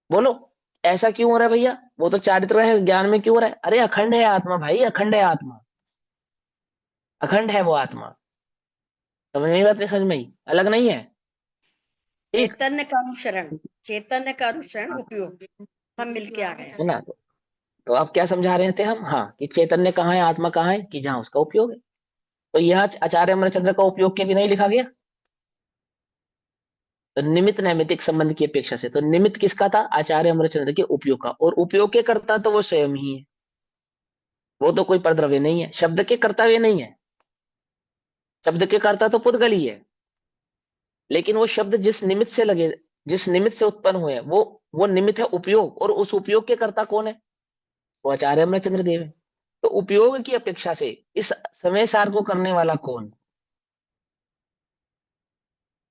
बोलो। ऐसा क्यों हो रहा है भैया? वो तो चारित्र है, ज्ञान में क्यों हो रहा है? अरे अखंड है आत्मा भाई, अखंड है आत्मा। अखंड है वो आत्मा। समझ में बात? नहीं समझ में आई? अलग नहीं है। ठीक चैतन्य का अनुसरण उपयोग सब मिलके आ गया। है ना? तो अब क्या समझा रहे थे हम? हाँ, कि चैतन्य कहाँ है, आत्मा कहाँ है, कि जहाँ उसका उपयोग है। तो यह आचार्य अमरचंद्र का उपयोग के बिना ही लिखा गया। तो निमित्त नैमित्तिक संबंध की अपेक्षा से, तो निमित्त किसका था? आचार्य अमरचंद्र के उपयोग का। और उपयोग के कर्ता तो वो स्वयं ही है। वो तो कोई परद्रव्य नहीं है, शब्द के कर्तव्य नहीं है। शब्द के कर्ता तो पुद्गल ही है। लेकिन वो शब्द जिस निमित्त से लगे, जिस निमित्त से उत्पन्न हुए, वो निमित्त है उपयोग। और उस उपयोग के कर्ता कौन है? वो आचार्य अमरचंद्र देव है। तो उपयोग की अपेक्षा से इस समय सार को करने वाला कौन?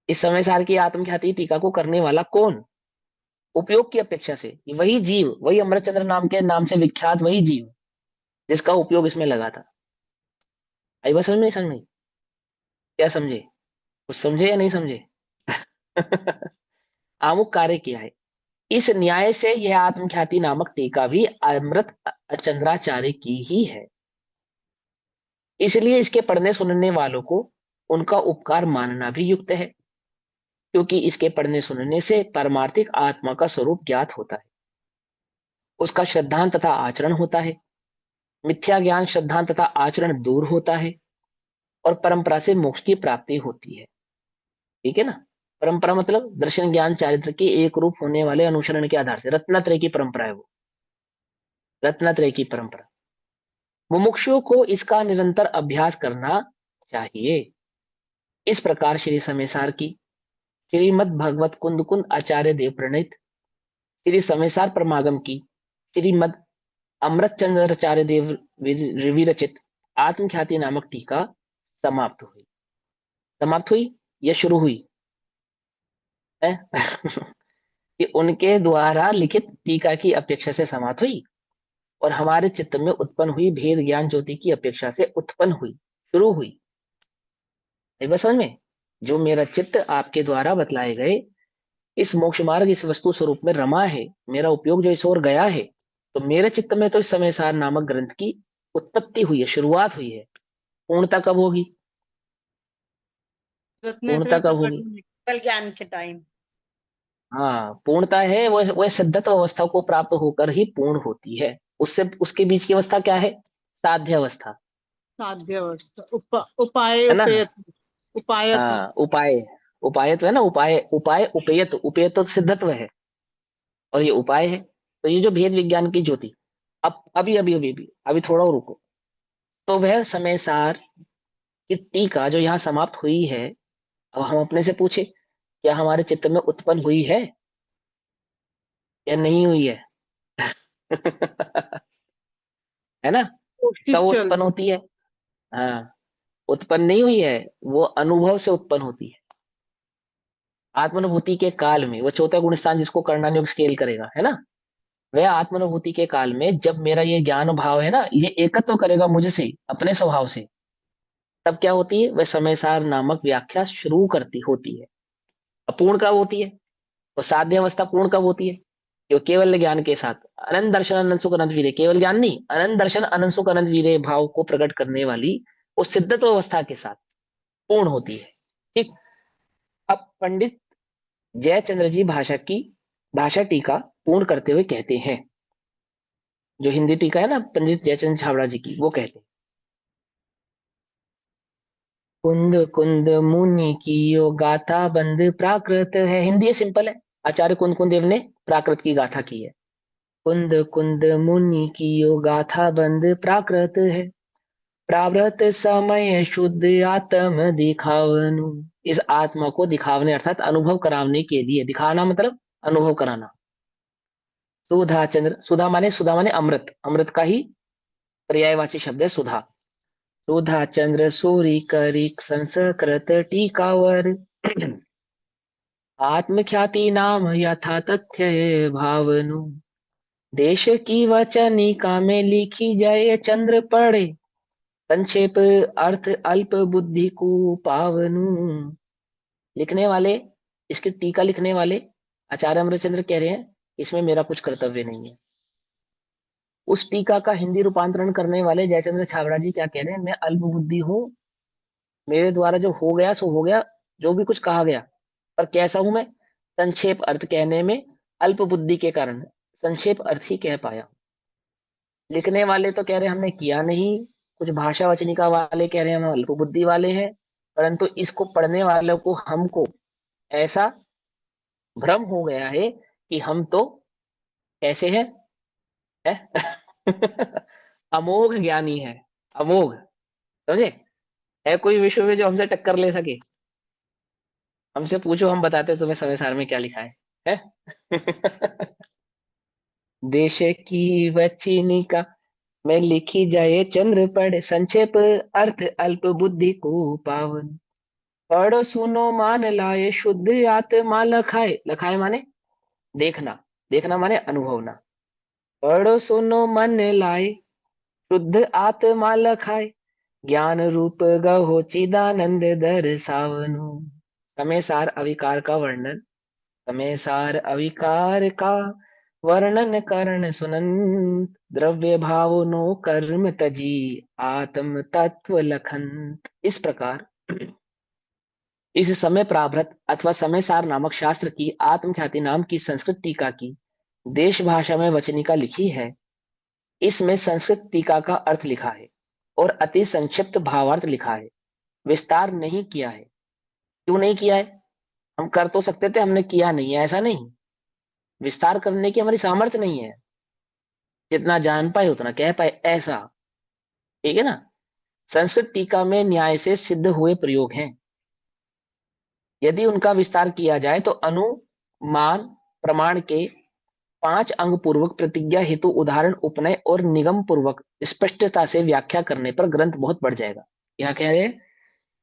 इस समय सार की आत्मख्याति टीका को करने वाला कौन? उपयोग की अपेक्षा से वही जीव, वही अमरचंद्र नाम के नाम से विख्यात वही जीव जिसका उपयोग इसमें लगा था। आई बात समझ में? नहीं समझ में? क्या समझे? कुछ समझे या नहीं समझे? आमुख कार्य किया है। इस न्याय से यह आत्मख्याति नामक टीका भी अमृत चंद्राचार्य की ही है। इसलिए इसके पढ़ने सुनने वालों को उनका उपकार मानना भी युक्त है, क्योंकि इसके पढ़ने सुनने से पारमार्थिक आत्मा का स्वरूप ज्ञात होता है, उसका श्रद्धांत तथा आचरण होता है, मिथ्या ज्ञान श्रद्धांत तथा आचरण दूर होता है, और परंपरा से मोक्ष की प्राप्ति होती है। ठीक है ना? परंपरा मतलब दर्शन ज्ञान चारित्र के एक रूप होने वाले अनुसरण के आधार से, रत्नत्रय की परंपरा है वो, रत्नत्रय की परंपरा। मुमुक्षुओं को इसका निरंतर अभ्यास करना चाहिए। इस प्रकार श्री समेसार की, श्रीमद भगवत कुंद कुंद आचार्य देव प्रणीत श्री समेसार परमागम की, श्रीमद अमृत चंद्राचार्य देव विरचित आत्मख्याति नामक टीका समाप्त हुई। समाप्त हुई या शुरू हुई है? कि उनके द्वारा लिखित टीका की अपेक्षा से समाप्त हुई, और हमारे चित्त में उत्पन्न हुई भेद ज्ञान ज्योति की अपेक्षा से उत्पन्न हुई, शुरू हुई। एक बार समझ में? जो मेरा चित्त आपके द्वारा बतलाए गए इस मोक्ष मार्ग, इस वस्तु स्वरूप में रमा है, मेरा उपयोग जो इस ओर गया है, तो मेरे चित्त में तो इस समय सार नामक ग्रंथ की उत्पत्ति हुई है, शुरुआत हुई है। पूर्णता कब होगी? पूर्णता रत्नत्रय कब होगी? कल ज्ञान के टाइम। हाँ, पूर्णता है वह सिद्धत्व अवस्था को प्राप्त होकर ही पूर्ण होती है। उससे उसके बीच की अवस्था क्या है? साध्य अवस्था, साध्य अवस्था, उपाय है ना? उपायत्व। हाँ, उपाय। उपायत्व है ना, उपाय उपाय उपेयत्व, उपेयत्व तो सिद्धत्व है और ये उपाय है। तो ये जो भेद विज्ञान की ज्योति, अब अभी थोड़ा और रुको। तो वह समय सार की टीका जो यहाँ समाप्त हुई है, अब हम अपने से पूछे क्या हमारे चित्त में उत्पन्न हुई है या नहीं हुई है? है ना? कब कोशिश चल उत्पन्न होती है? हाँ, उत्पन्न नहीं हुई है, वो अनुभव से उत्पन्न होती है। आत्मानुभूति के काल में, वो चौथा गुण स्थान जिसको करना योग स्केल करेगा, है ना, वह आत्मानुभूति के काल में जब मेरा ये ज्ञान भाव है ना, ये एकत्व करेगा मुझसे अपने स्वभाव से, तब क्या होती है? वह समय सार नामक व्याख्या शुरू करती होती है। अपूर्ण कब होती है और साध्य अवस्था पूर्ण कब होती है? जो केवल ज्ञान के साथ अनंत दर्शन अनंत सुख अनंत वीरे, केवल ज्ञान नहीं, अनंत दर्शन अनंत सुख अनंत वीरे भाव को प्रकट करने वाली उस सिद्धत्व अवस्था के साथ पूर्ण होती है। ठीक। अब पंडित जयचंद्र जी भाषा टीका पूर्ण करते हुए कहते हैं, जो हिंदी टीका है ना पंडित जयचंद्र छाबड़ा जी की, वो कहते हैं, कुंद कुंद मुनि की यो गाथा बंद प्राकृत है। हिंदी है, सिंपल है। आचार्य कुंद कुंद देव ने प्राकृत की गाथा की है। कुंद कुंद मुनि की यो गाथा बंद प्राकृत है, प्रावृत समय शुद्ध आत्म दिखावनु। इस आत्मा को दिखावने अर्थात अनुभव कराने के लिए, दिखाना मतलब अनुभव कराना। सुधा चंद्र, सुधा माने अमृत, अमृत का ही पर्यायवाची शब्द है सुधा। सुधा चंद्र सूरी करिक संस्कृत टीकावर आत्मख्याति नाम यथा तथ्य भावनु, देश की वचनिका में लिखी जाए चंद्र पड़े, संक्षेप अर्थ अल्प बुद्धि को पावनु। लिखने वाले, इसकी टीका लिखने वाले आचार्य अमृतचंद्र कह रहे हैं इसमें मेरा कुछ कर्तव्य नहीं है। उस टीका का हिंदी रूपांतरण करने वाले जयचंद्र छाबड़ा जी क्या कह रहे हैं? मैं अल्प बुद्धि हूँ, मेरे द्वारा जो हो गया सो हो गया, जो भी कुछ कहा गया, पर कैसा हूं मैं? संक्षेप अर्थ कहने में अल्प बुद्धि के कारण संक्षेप अर्थ ही कह पाया। लिखने वाले तो कह रहे हैं हमने किया नहीं, कुछ भाषा वचनिका वाले कह रहे हैं हम अल्प बुद्धि वाले हैं, परंतु इसको पढ़ने वालों को, हमको ऐसा भ्रम हो गया है कि हम तो कैसे हैं, है? अमोघ ज्ञानी है, अमोघ, समझे? है कोई विश्व में जो हमसे टक्कर ले सके? हमसे पूछो, हम बताते तुम्हें समय सार में क्या लिखा है? देश की वचनिका में लिखी जाए चंद्र पढ़े, संक्षेप अर्थ अल्प बुद्धि को पावन, पढ़ो सुनो मान लाए शुद्ध आत्मा लखाए। लखाए माने देखना, देखना माने अनुभवना। पढ़ो सुनो मन लाए शुद्ध आत्मा लखाए, ज्ञान रूप गहो चिदानंद दर्शावनु। समय सार अविकार का वर्णन, समय सार अविकार का वर्णन करण सुनंत, द्रव्य भाव नो कर्म तजी आत्म तत्व लखंत। इस प्रकार इस समय प्राभृत अथवा समय सार नामक शास्त्र की आत्मख्याति नाम की संस्कृत टीका की देश भाषा में वचनिका लिखी है। इसमें संस्कृत टीका का अर्थ लिखा है और अति संक्षिप्त भावार्थ लिखा है, विस्तार नहीं किया है। क्यों नहीं किया है? हम कर तो सकते थे, हमने किया नहीं है, ऐसा नहीं। विस्तार करने की हमारी सामर्थ्य नहीं है, जितना जान पाए उतना कह पाए, ऐसा। ठीक है ना? संस्कृत टीका में न्याय से सिद्ध हुए प्रयोग हैं, यदि उनका विस्तार किया जाए तो अनुमान प्रमाण के 5 अंग पूर्वक प्रतिज्ञा हेतु उदाहरण उपनय और निगम पूर्वक स्पष्टता से व्याख्या करने पर ग्रंथ बहुत बढ़ जाएगा। यहाँ कह रहे हैं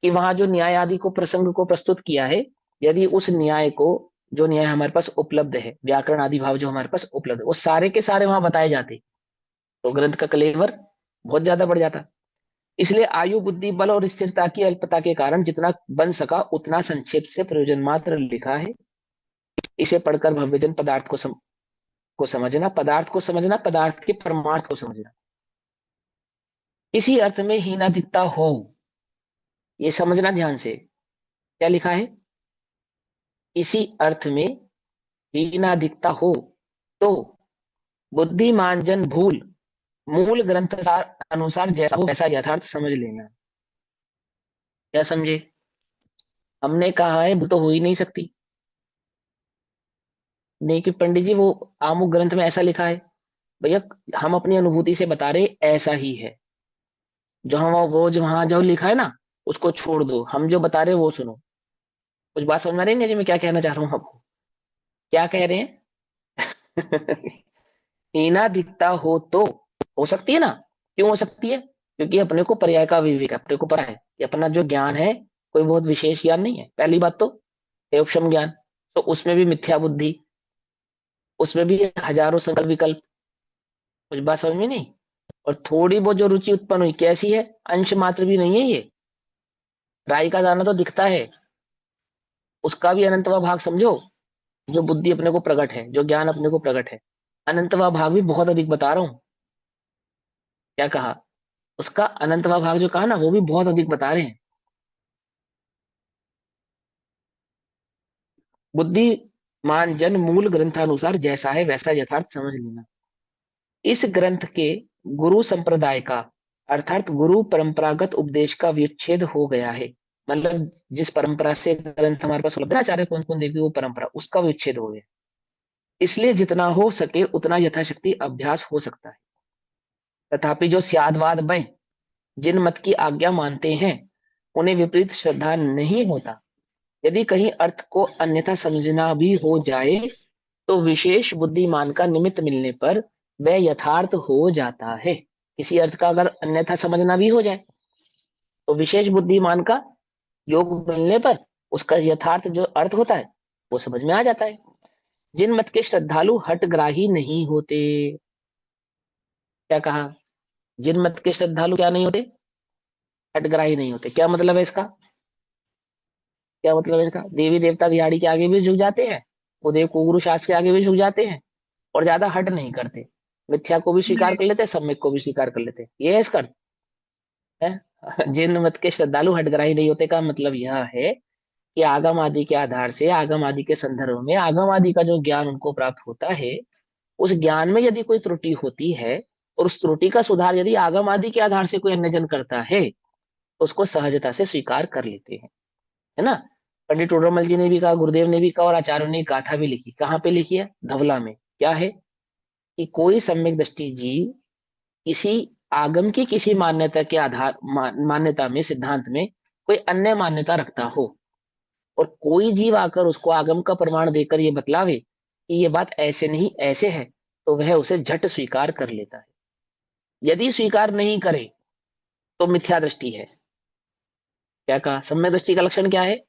कि वहां जो न्याय आदि को प्रसंग को प्रस्तुत किया है, यदि उस न्याय को, जो न्याय हमारे पास उपलब्ध है, व्याकरण आदि भाव जो हमारे पास उपलब्ध है, वो सारे के सारे वहां बताए जाते, तो ग्रंथ का कलेवर बहुत ज्यादा बढ़ जाता। इसलिए आयु बुद्धि बल और स्थिरता की अल्पता के कारण जितना बन सका उतना संक्षेप से प्रयोजन मात्र लिखा है। इसे पढ़कर भव्यजन पदार्थ को समझना, पदार्थ को समझना, पदार्थ के परमार्थ को समझना। इसी अर्थ में हीनाधिकता हो, ये समझना ध्यान से। क्या लिखा है? इसी अर्थ में हीनाधिकता हो तो बुद्धिमान जन भूल मूल ग्रंथ अनुसार जैसा हो वैसा यथार्थ समझ लेना। क्या समझे? हमने कहा है वो तो हो ही नहीं सकती। नहीं कि पंडित जी वो आमुक ग्रंथ में ऐसा लिखा है। भैया हम अपनी अनुभूति से बता रहे ऐसा ही है। जो हम वो जो वहां जो लिखा है ना उसको छोड़ दो, हम जो बता रहे हैं वो सुनो। कुछ बात समझ में आ रही है जी मैं क्या कहना चाह रहा हूँ आपको? क्या कह रहे हैं? हीना दिखता हो तो हो सकती है ना। क्यों हो सकती है? क्योंकि अपने को पर्याय का विवेक है, अपने को पता है कि अपना जो ज्ञान है कोई बहुत विशेष ज्ञान नहीं है। पहली बात तो है उपशम ज्ञान, तो उसमें भी मिथ्या बुद्धि, उसमें भी हजारों संकल्प विकल्प। कुछ बात समझ में नहीं? और थोड़ी बहुत जो रुचि उत्पन्न हुई कैसी है, अंश मात्र भी नहीं है ये। राई का दाना तो दिखता है, उसका भी अनंतवा भाग समझो। जो बुद्धि अपने को प्रकट है, जो ज्ञान अपने को प्रकट है, अनंतवा भाग भी बहुत अधिक बता रहा हूँ। क्या कहा? उसका अनंतवा भाग जो कहा ना वो भी बहुत अधिक बता रहे हैं। बुद्धिमान जन मूल ग्रंथानुसार जैसा है वैसा यथार्थ समझ लेना। इस ग्रंथ के गुरु संप्रदाय का अर्थात गुरु परंपरागत उपदेश का विच्छेद हो गया है। मतलब जिस परंपरा से ग्रंथ हमारे पास उपलब्ध है, आचार्य कौन कौन देवी वो परंपरा उसका विच्छेद हो गया। इसलिए जितना हो सके उतना यथाशक्ति अभ्यास हो सकता है। तथापि जो स्यादवाद में जिन मत की आज्ञा मानते हैं उन्हें विपरीत श्रद्धा नहीं होता। यदि कहीं अर्थ को अन्यथा समझना भी हो जाए तो विशेष बुद्धिमान का निमित्त मिलने पर वह यथार्थ हो जाता है। किसी अर्थ का अगर अन्यथा समझना भी हो जाए तो विशेष बुद्धिमान का योग मिलने पर उसका यथार्थ जो अर्थ होता है वो समझ में आ जाता है। जिन मत के श्रद्धालु हठग्राही नहीं होते। क्या कहा? जिन मत के श्रद्धालु क्या नहीं होते? हठग्राही नहीं होते। क्या मतलब है इसका? क्या मतलब है इसका? देवी देवता दिहाड़ी के आगे भी झुक जाते हैं, वो देव गुरु शास्त्र के आगे भी झुक जाते हैं, और ज्यादा हट नहीं करते। मिथ्या को भी स्वीकार कर लेते हैं, सम्यक को भी स्वीकार कर लेते हैं। ये है इसका अर्थ है। जिन मत के श्रद्धालु हठग्राही नहीं होते का मतलब यह है कि आगम आदि के आधार से, आगम आदि के संदर्भ में, आगम आदि का जो ज्ञान उनको प्राप्त होता है उस ज्ञान में यदि कोई त्रुटि होती है और उस त्रुटि का सुधार यदि आगम आदि के आधार से कोई अन्य जन करता है तो उसको सहजता से स्वीकार कर लेते हैं। है ना? पंडित टोडरमल जी ने भी कहा, गुरुदेव ने भी कहा, और आचार्यों ने गाथा भी लिखी। कहाँ पे लिखी है? धवला में। क्या है कि कोई सम्यक दृष्टि जीव किसी आगम की किसी मान्यता के आधार मान्यता में, सिद्धांत में कोई अन्य मान्यता रखता हो और कोई जीव आकर उसको आगम का प्रमाण देकर ये बतलावे कि ये बात ऐसे नहीं ऐसे है, तो वह उसे झट स्वीकार कर लेता है। यदि स्वीकार नहीं करे तो मिथ्या दृष्टि है। क्या कहा? सम्यक दृष्टि का लक्षण क्या है?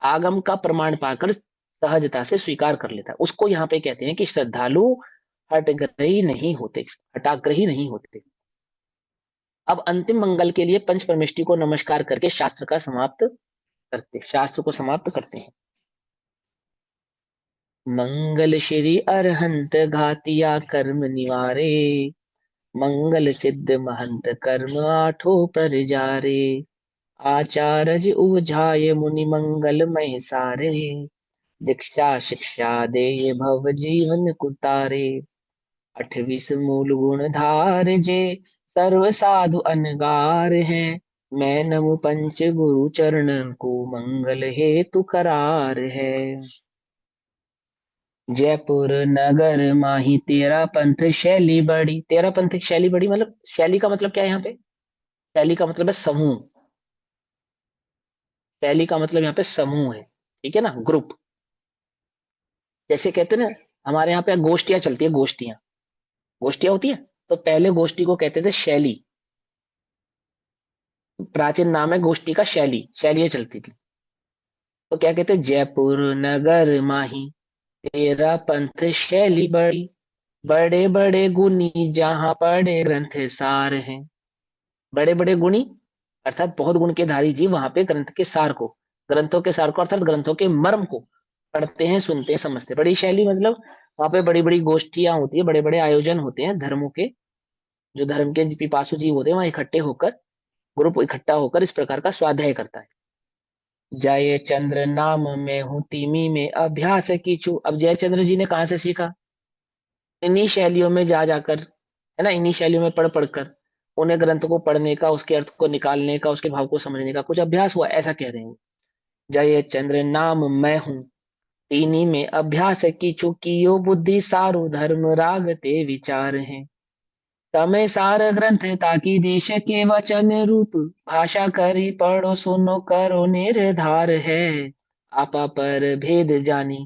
आगम का प्रमाण पाकर सहजता से स्वीकार कर लेता है। उसको यहाँ पे कहते हैं कि श्रद्धालु हटग्रही नहीं होते, हटाग्रही नहीं होते। अब अंतिम मंगल के लिए पंच परमेष्टि को नमस्कार करके शास्त्र को समाप्त करते हैं। मंगल श्री अरहंत घातिया कर्म निवारे, मंगल सिद्ध महंत कर्म आठों पर जारे, आचार्य उपजाय मुनि मंगलमय सारे, दीक्षा शिक्षा दे भव जीवन कुतारे, 28 मूल गुण धार जे सर्व साधु अनगार है, मैं नमु पंच गुरु चरणन को मंगल हेतु करार है। जयपुर नगर माही तेरा पंथ शैली बड़ी। तेरा पंथ शैली बड़ी मतलब शैली का मतलब क्या है यहाँ पे? शैली का मतलब है समूह। शैली का मतलब यहाँ पे समूह है। ठीक है ना? ग्रुप। जैसे कहते हैं ना हमारे यहाँ पे गोष्ठियां चलती है, गोष्ठियां गोष्ठियां होती है। तो पहले गोष्ठी को कहते थे शैली। प्राचीन नाम है गोष्ठी का शैली, शैलियां चलती थी। तो क्या कहते हैं? जयपुर नगर माही तेरा पंथ शैली बड़ी, बड़े बड़े गुनी जहां पढ़े ग्रंथ सार हैं। बड़े बड़े गुणी अर्थात बहुत गुण के धारी जी वहां पे ग्रंथ के सार को, ग्रंथों के सार को अर्थात ग्रंथों के मर्म को पढ़ते हैं, सुनते हैं, समझते हैं। बड़ी शैली मतलब वहां पे बड़ी बड़ी गोष्ठियां होती है, बड़े बड़े आयोजन होते हैं धर्मों के। जो धर्म के पिपासु जीव होते हैं वहां इकट्ठे होकर, ग्रुप इकट्ठा होकर इस प्रकार का स्वाध्याय करता है। जय चंद्र नाम में हूँ तिमी में अभ्यास कीचू। अब जयचंद्र जी ने कहाँ से सीखा? इन्हीं शैलियों में जा जाकर, है ना, इन्हीं शैलियों में पढ़ पढ़कर उन्हें ग्रंथ को पढ़ने का, उसके अर्थ को निकालने का, उसके भाव को समझने का कुछ अभ्यास हुआ, ऐसा कह रहे हैं। जय चंद्र नाम मैं हूँ, तीनी में अभ्यास की चुकियो बुद्धि सारु धर्म राग ते विचार है। समय सार ग्रंथ ताकि देश के वचन रूप, भाषा करी पढ़ो सुनो करो निर्धार है। आपा पर भेद जानी,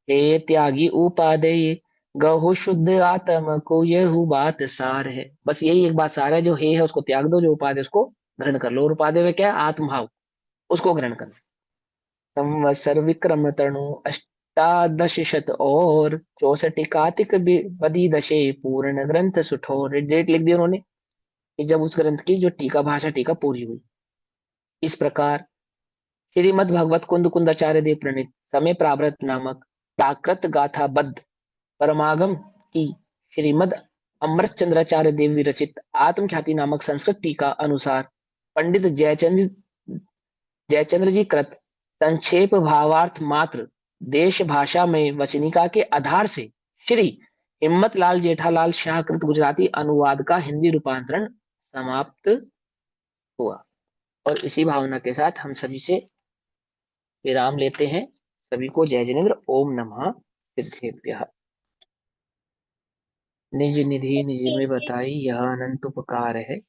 हे त्यागी उपादेय, गहो शुद्ध आत्म को यह बात सार है। बस यही एक बात सार है, जो हे है उसको त्याग दो, जो उपादेय उसको ग्रहण कर लो। और उपादेय में क्या है? आत्मभाव, उसको ग्रहण कर लो। संवत्सर विक्रम तनु अष्टादश शत और 64 कार्तिक बदी दशे पूर्ण ग्रंथ सुठोर। डेट लिख दी उन्होंने कि जब उस ग्रंथ की जो टीका, भाषा टीका पूरी हुई। इस प्रकार श्रीमद् भगवत कुंद कुंदाचार्य देव प्रणीत समय प्रावृत नामक प्राकृत गाथा बद्ध परमागम की श्रीमद् अमृत चंद्राचार्य देव विरचित आत्मख्याति नामक संस्कृत टीका अनुसार पंडित जयचंद्र जी कृत संक्षेप भावार्थ मात्र देश भाषा में वचनिका के आधार से श्री हिम्मतलाल जेठालाल शाह कृत गुजराती अनुवाद का हिंदी रूपांतरण समाप्त हुआ। और इसी भावना के साथ हम सभी से विराम लेते हैं। सभी को जय जिनेन्द्र। ओम नमः सिद्धेभ्यः। निज निधि निज में बताई यह अनंत उपकार है,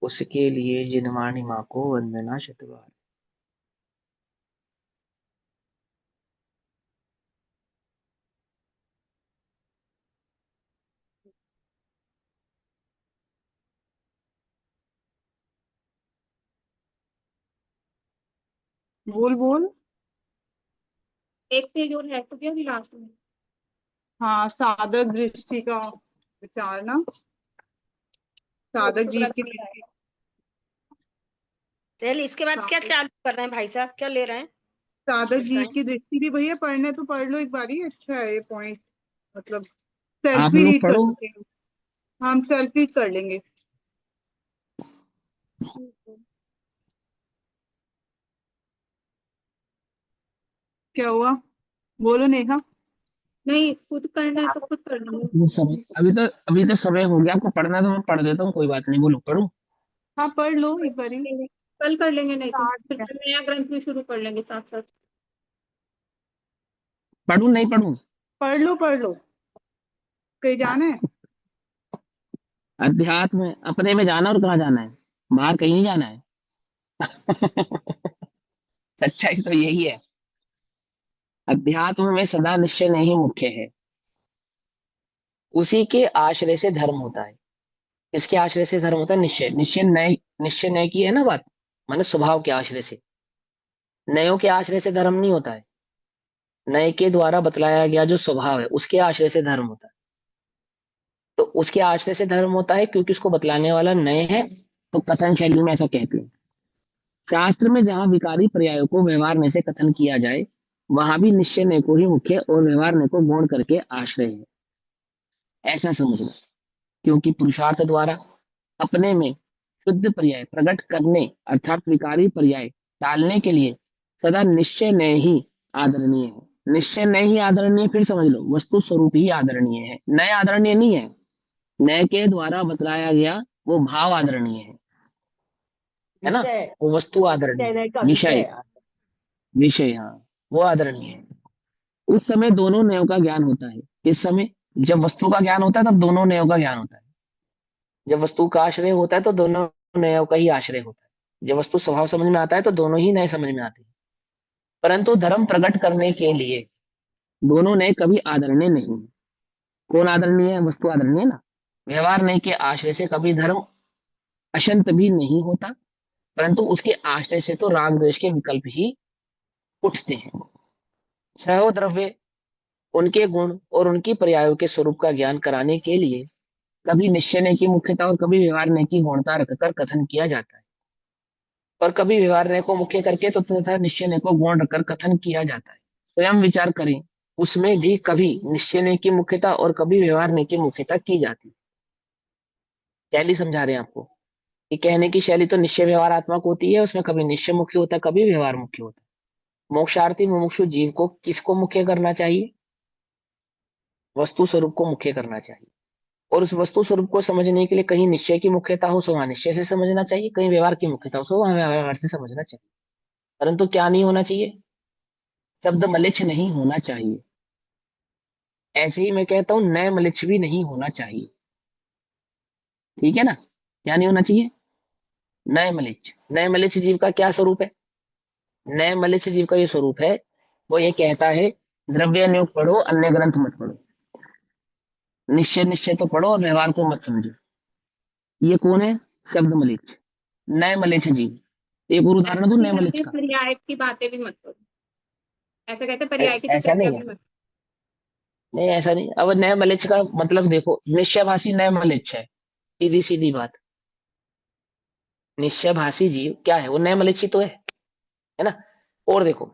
उसके लिए जिनवाणी माँ को वंदना शतबार। बोल बोल। एक पेज और है तो क्या अभी लास्ट में? हाँ, साधक दृष्टि का विचार ना, साधक जीव की दृष्टि। चलिए इसके बाद क्या चालू कर रहे हैं भाई साहब, क्या ले रहे हैं? साधक जीव बताएं। की दृष्टि भी भैया पढ़ने तो पढ़ लो एक बारी, अच्छा है ये पॉइंट। मतलब आप सेल्फ ही लोग रीड कर पढ़ो। लेंगे हम, सेल्फ रीड कर लेंगे। क्या हुआ? बोलो नेहा। नहीं, खुद करना है तो खुद कर लेंगे। अभी तो समय हो गया। आपको पढ़ना है तो मैं पढ़ देता हूँ, कोई बात नहीं। बोलो, पढ़ो। हाँ पढ़ लो एक बारी। कल कर लेंगे, नहीं तो फिर नया ग्रंथ भी शुरू कर लेंगे साथ साथ। पढ़ू नहीं पढ़ू? पढ़ लो पढ़ लो, कहीं जाना है? अध्यात्म अपने में जाना, और कहाँ जाना है? बाहर कहीं नहीं जाना है। सच्चाई तो यही है। अध्यात्म में सदा निश्चय नहीं मुख्य है, उसी के आश्रय से धर्म होता है। इसके आश्रय से धर्म होता है निश्चय। निश्चय नय की है ना बात, माने स्वभाव के आश्रय से। नयों के आश्रय से धर्म नहीं होता है। नय के द्वारा बतलाया गया जो स्वभाव है, उसके आश्रय से धर्म होता है। तो उसके आश्रय से धर्म होता है क्योंकि उसको बतलाने वाला नय है, तो कथन शैली में ऐसा कहते हैं। शास्त्र में जहां विकारी पर्यायों को व्यवहार में से कथन किया जाए, वहां भी निश्चय नय को ही मुख्य और व्यवहार नय को गौण करके आश्रय है, ऐसा समझना। क्योंकि पुरुषार्थ द्वारा अपने में शुद्ध पर्याय प्रकट करने अर्थात विकारी पर्याय टालने के लिए सदा निश्चय नय ही आदरणीय है। निश्चय नय ही आदरणीय, फिर समझ लो, वस्तु स्वरूप ही आदरणीय है, नय आदरणीय नहीं है। नय के द्वारा बतलाया गया वो भाव आदरणीय है ना, विषय वो वस्तु आदरणीय, विषय का विषय, विषय। विषय, हाँ, वो आदरणीय है। उस समय दोनों नयों का ज्ञान होता है। इस समय जब वस्तु का ज्ञान होता है तब दोनों नयों का ज्ञान होता है। जब वस्तु का आश्रय होता है तो दोनों नयों का ही आश्रय होता है। जब वस्तु स्वभाव समझ में आता है तो दोनों ही नए समझ में आते हैं। परंतु धर्म प्रकट करने के लिए दोनों नए कभी आदरणीय नहीं है। कौन आदरणीय है? वस्तु आदरणीय है ना। व्यवहार नय के आश्रय से कभी धर्म अशंत भी नहीं होता, परंतु उसके आश्रय से तो राग द्वेष के विकल्प ही उठते हैं। छह द्रव्य, उनके गुण और उनकी पर्यायों के स्वरूप का ज्ञान कराने के लिए कभी निश्चय नय की मुख्यता और कभी व्यवहार नय की गौणता रखकर कथन किया जाता है, और कभी व्यवहार नय को मुख्य करके तो तथा निश्चय नय को गौण रखकर कथन किया जाता है। स्वयं विचार करें, उसमें भी कभी निश्चय नय की मुख्यता और कभी व्यवहार नय की मुख्यता की जाती है। शैली समझा रहे हैं आपको कि कहने की शैली तो निश्चय व्यवहारात्मक होती है, उसमें कभी निश्चय मुख्य होता है, कभी व्यवहार मुख्य होता है। मोक्षार्थी मुमुक्षु जीव को किसको मुख्य करना चाहिए? वस्तु स्वरूप को मुख्य करना चाहिए। और उस वस्तु स्वरूप को समझने के लिए कहीं निश्चय की मुख्यता हो, सो वहां निश्चय से समझना चाहिए, कहीं व्यवहार की मुख्यता हो, सो वहां व्यवहार से समझना चाहिए। परंतु क्या नहीं होना चाहिए? शब्द मलिच्छ नहीं होना चाहिए। ऐसे ही मैं कहता हूं नए मलिच्छ भी नहीं होना चाहिए। ठीक है ना? क्या नहीं होना चाहिए? नए मलिच्छ। नए मलिच्छ जीव का क्या स्वरूप है? नए मलिच्छ जीव का ये स्वरूप है, वो ये कहता है द्रव्य न्योग पढ़ो, अन्य ग्रंथ मत पढ़ो। निश्चय निश्चय तो पढ़ो और व्यवहार को मत समझो। ये कौन है? शब्द मलिच्छ, नए मलिच्छ जीव। एक और उदाहरण दो नए मलिच्छ का। पर्याय की बातें भी मत करो, ऐसा कहते हैं पर्याय की तो ऐसा चर्चा नहीं है, भी मत नहीं ऐसा नहीं। अब नए मलिच्छ का मतलब देखो, निश्चयभाषी नए मलिच्छ है, सीधी सीधी बात। निश्चयभाषी जीव क्या है? वो नए मलिच्छ ही तो है ना? और देखो,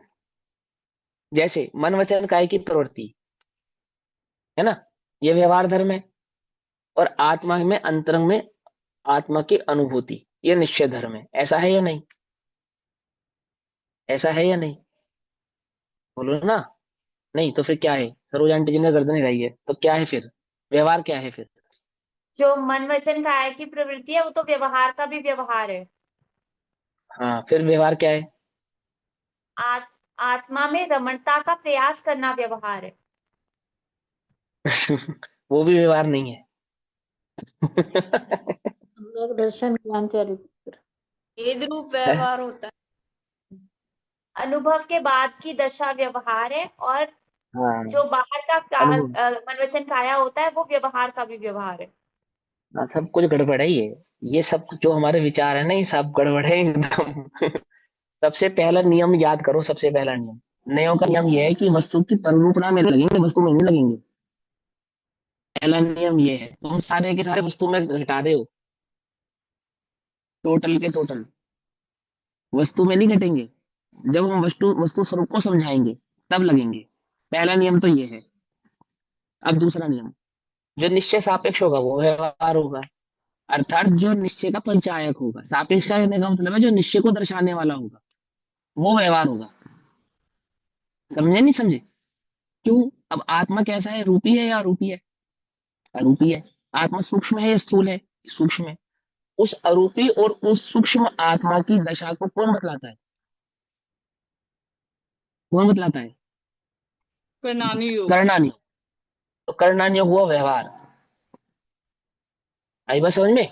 जैसे मन वचन काय की प्रवृत्ति है ना, ये व्यवहार धर्म है। और आत्मा में अंतरंग में आत्मा की अनुभूति, ये निश्चय धर्म है। ऐसा है या नहीं? ऐसा है या नहीं? बोलो ना। नहीं तो फिर क्या है? सरोज आंटी जी ने गर्दन हिलाई है, तो क्या है फिर? व्यवहार क्या है फिर? जो मन वचन काया की प्रवृत्ति है वो तो व्यवहार का भी व्यवहार है। हाँ, फिर व्यवहार क्या है? आत्मा में रमणता का प्रयास करना व्यवहार है। वो भी व्यवहार नहीं है। सम्यक दर्शन ज्ञान चरित्र भेद रूप व्यवहार होता है। अनुभव के बाद की दशा व्यवहार है, और हाँ, जो बाहर का अनुभव। मन वचन काया होता है वो व्यवहार का भी व्यवहार है। हाँ, सब कुछ गड़बड़ है ये सब जो हमारे विचार है ना, ये सब गड़बड़ है एकदम। सबसे पहला नियम याद करो, सबसे पहला नियम, नियम का नियम ये है कि वस्तु की परिरूपणा में लगेंगे, वस्तु में नहीं लगेंगे। पहला नियम ये है। तुम सारे के सारे वस्तु में घटा रहे हो, टोटल के टोटल वस्तु में नहीं घटेंगे। जब हम वस्तु वस्तु स्वरूप को समझाएंगे तब लगेंगे। पहला नियम तो ये है। अब दूसरा नियम, जो निश्चय सापेक्ष होगा वो व्यवहार होगा। अर्थात जो निश्चय का परिचायक होगा, सापेक्ष का कहने का मतलब है जो निश्चय को दर्शाने वाला होगा, वो व्यवहार होगा। समझे नहीं समझे? क्यों? अब आत्मा कैसा है? रूपी है या अरूपी है? अरूपी है। आत्मा सूक्ष्म है या स्थूल है? सूक्ष्म है। उस अरूपी और उस सूक्ष्म आत्मा की दशा को कौन बतलाता है? कौन बतलाता है? परिणामी योग। करणानी। तो करणानी हुआ व्यवहार। आई बात समझ में?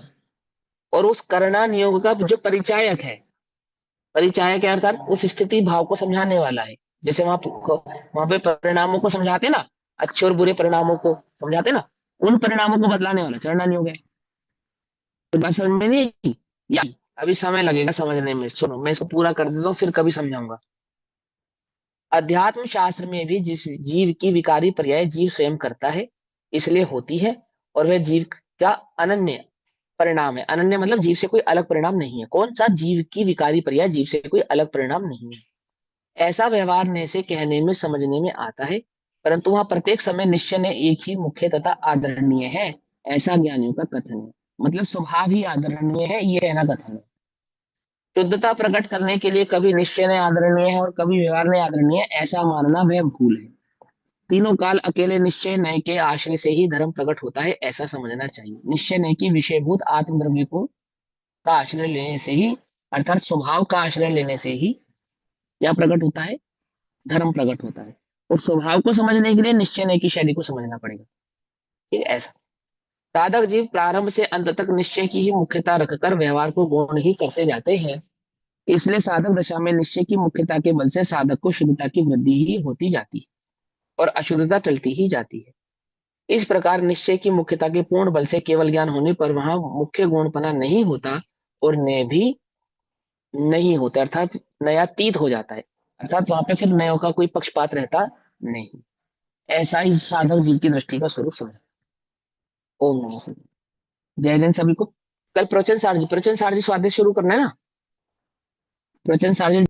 और उस करणान योग का जो परिचायक है, परिचायक है अर्थात उस स्थिति भाव को समझाने वाला है। जैसे वहां पे परिणामों को समझाते ना, अच्छे और बुरे परिणामों को समझाते ना, उन परिणामों को बदलाने वाला चरणन योग है। तो बात समझ में नहीं आई? या अभी समय लगेगा समझने में। सुनो, मैं इसको पूरा कर देता हूँ, फिर कभी समझाऊंगा। अध्यात्म शास्त्र में भी जिस जीव की विकारी पर्याय जीव स्वयं करता है, इसलिए होती है, और वह जीव का अनन्य परिणाम है। अनन्य मतलब जीव से कोई अलग परिणाम नहीं है। कौन सा? जीव की विकारी पर्याय जीव से कोई अलग परिणाम नहीं है। ऐसा व्यवहार ने से कहने में समझने में आता है, परंतु वहां प्रत्येक समय निश्चय ने एक ही मुख्य तथा आदरणीय है, ऐसा ज्ञानियों का कथन है। मतलब स्वभाव ही आदरणीय है, ये कहना कथन है। शुद्धता प्रकट करने के लिए कभी निश्चय ने आदरणीय है और कभी व्यवहार ने आदरणीय है, ऐसा मानना वह भूल है। तीनों काल अकेले निश्चय नय के आश्रय से ही धर्म प्रकट होता है, ऐसा समझना चाहिए। निश्चय नय की विषयभूत आत्मद्रव्य को का आश्रय लेने से ही, अर्थात स्वभाव का आश्रय लेने से ही क्या प्रकट होता है? धर्म प्रकट होता है। और स्वभाव को समझने के लिए निश्चय नय की शैली को समझना पड़ेगा। ठीक है? ऐसा साधक जीव प्रारंभ से अंत तक निश्चय की ही मुख्यता रखकर व्यवहार को गौण ही करते जाते हैं। इसलिए साधक दशा में निश्चय की मुख्यता के बल से साधक को शुद्धता की वृद्धि ही होती जाती है और अशुद्धता चलती ही जाती है। इस प्रकार निश्चय की मुख्यता के पूर्ण बल से केवल ज्ञान होने पर वहां मुख्य गुणपना नहीं होता और नय भी नहीं होता, अर्थात नयातीत हो जाता है। अर्थात वहां पे फिर नयों का कोई पक्षपात रहता नहीं। ऐसा ही साधक जीव की दृष्टि का स्वरूप समझ। ओम नमः शिवाय। जय जैन सभी को। कल प्रवचन सारजी स्वाध्याय शुरू करना है ना? प्रवचन सारजी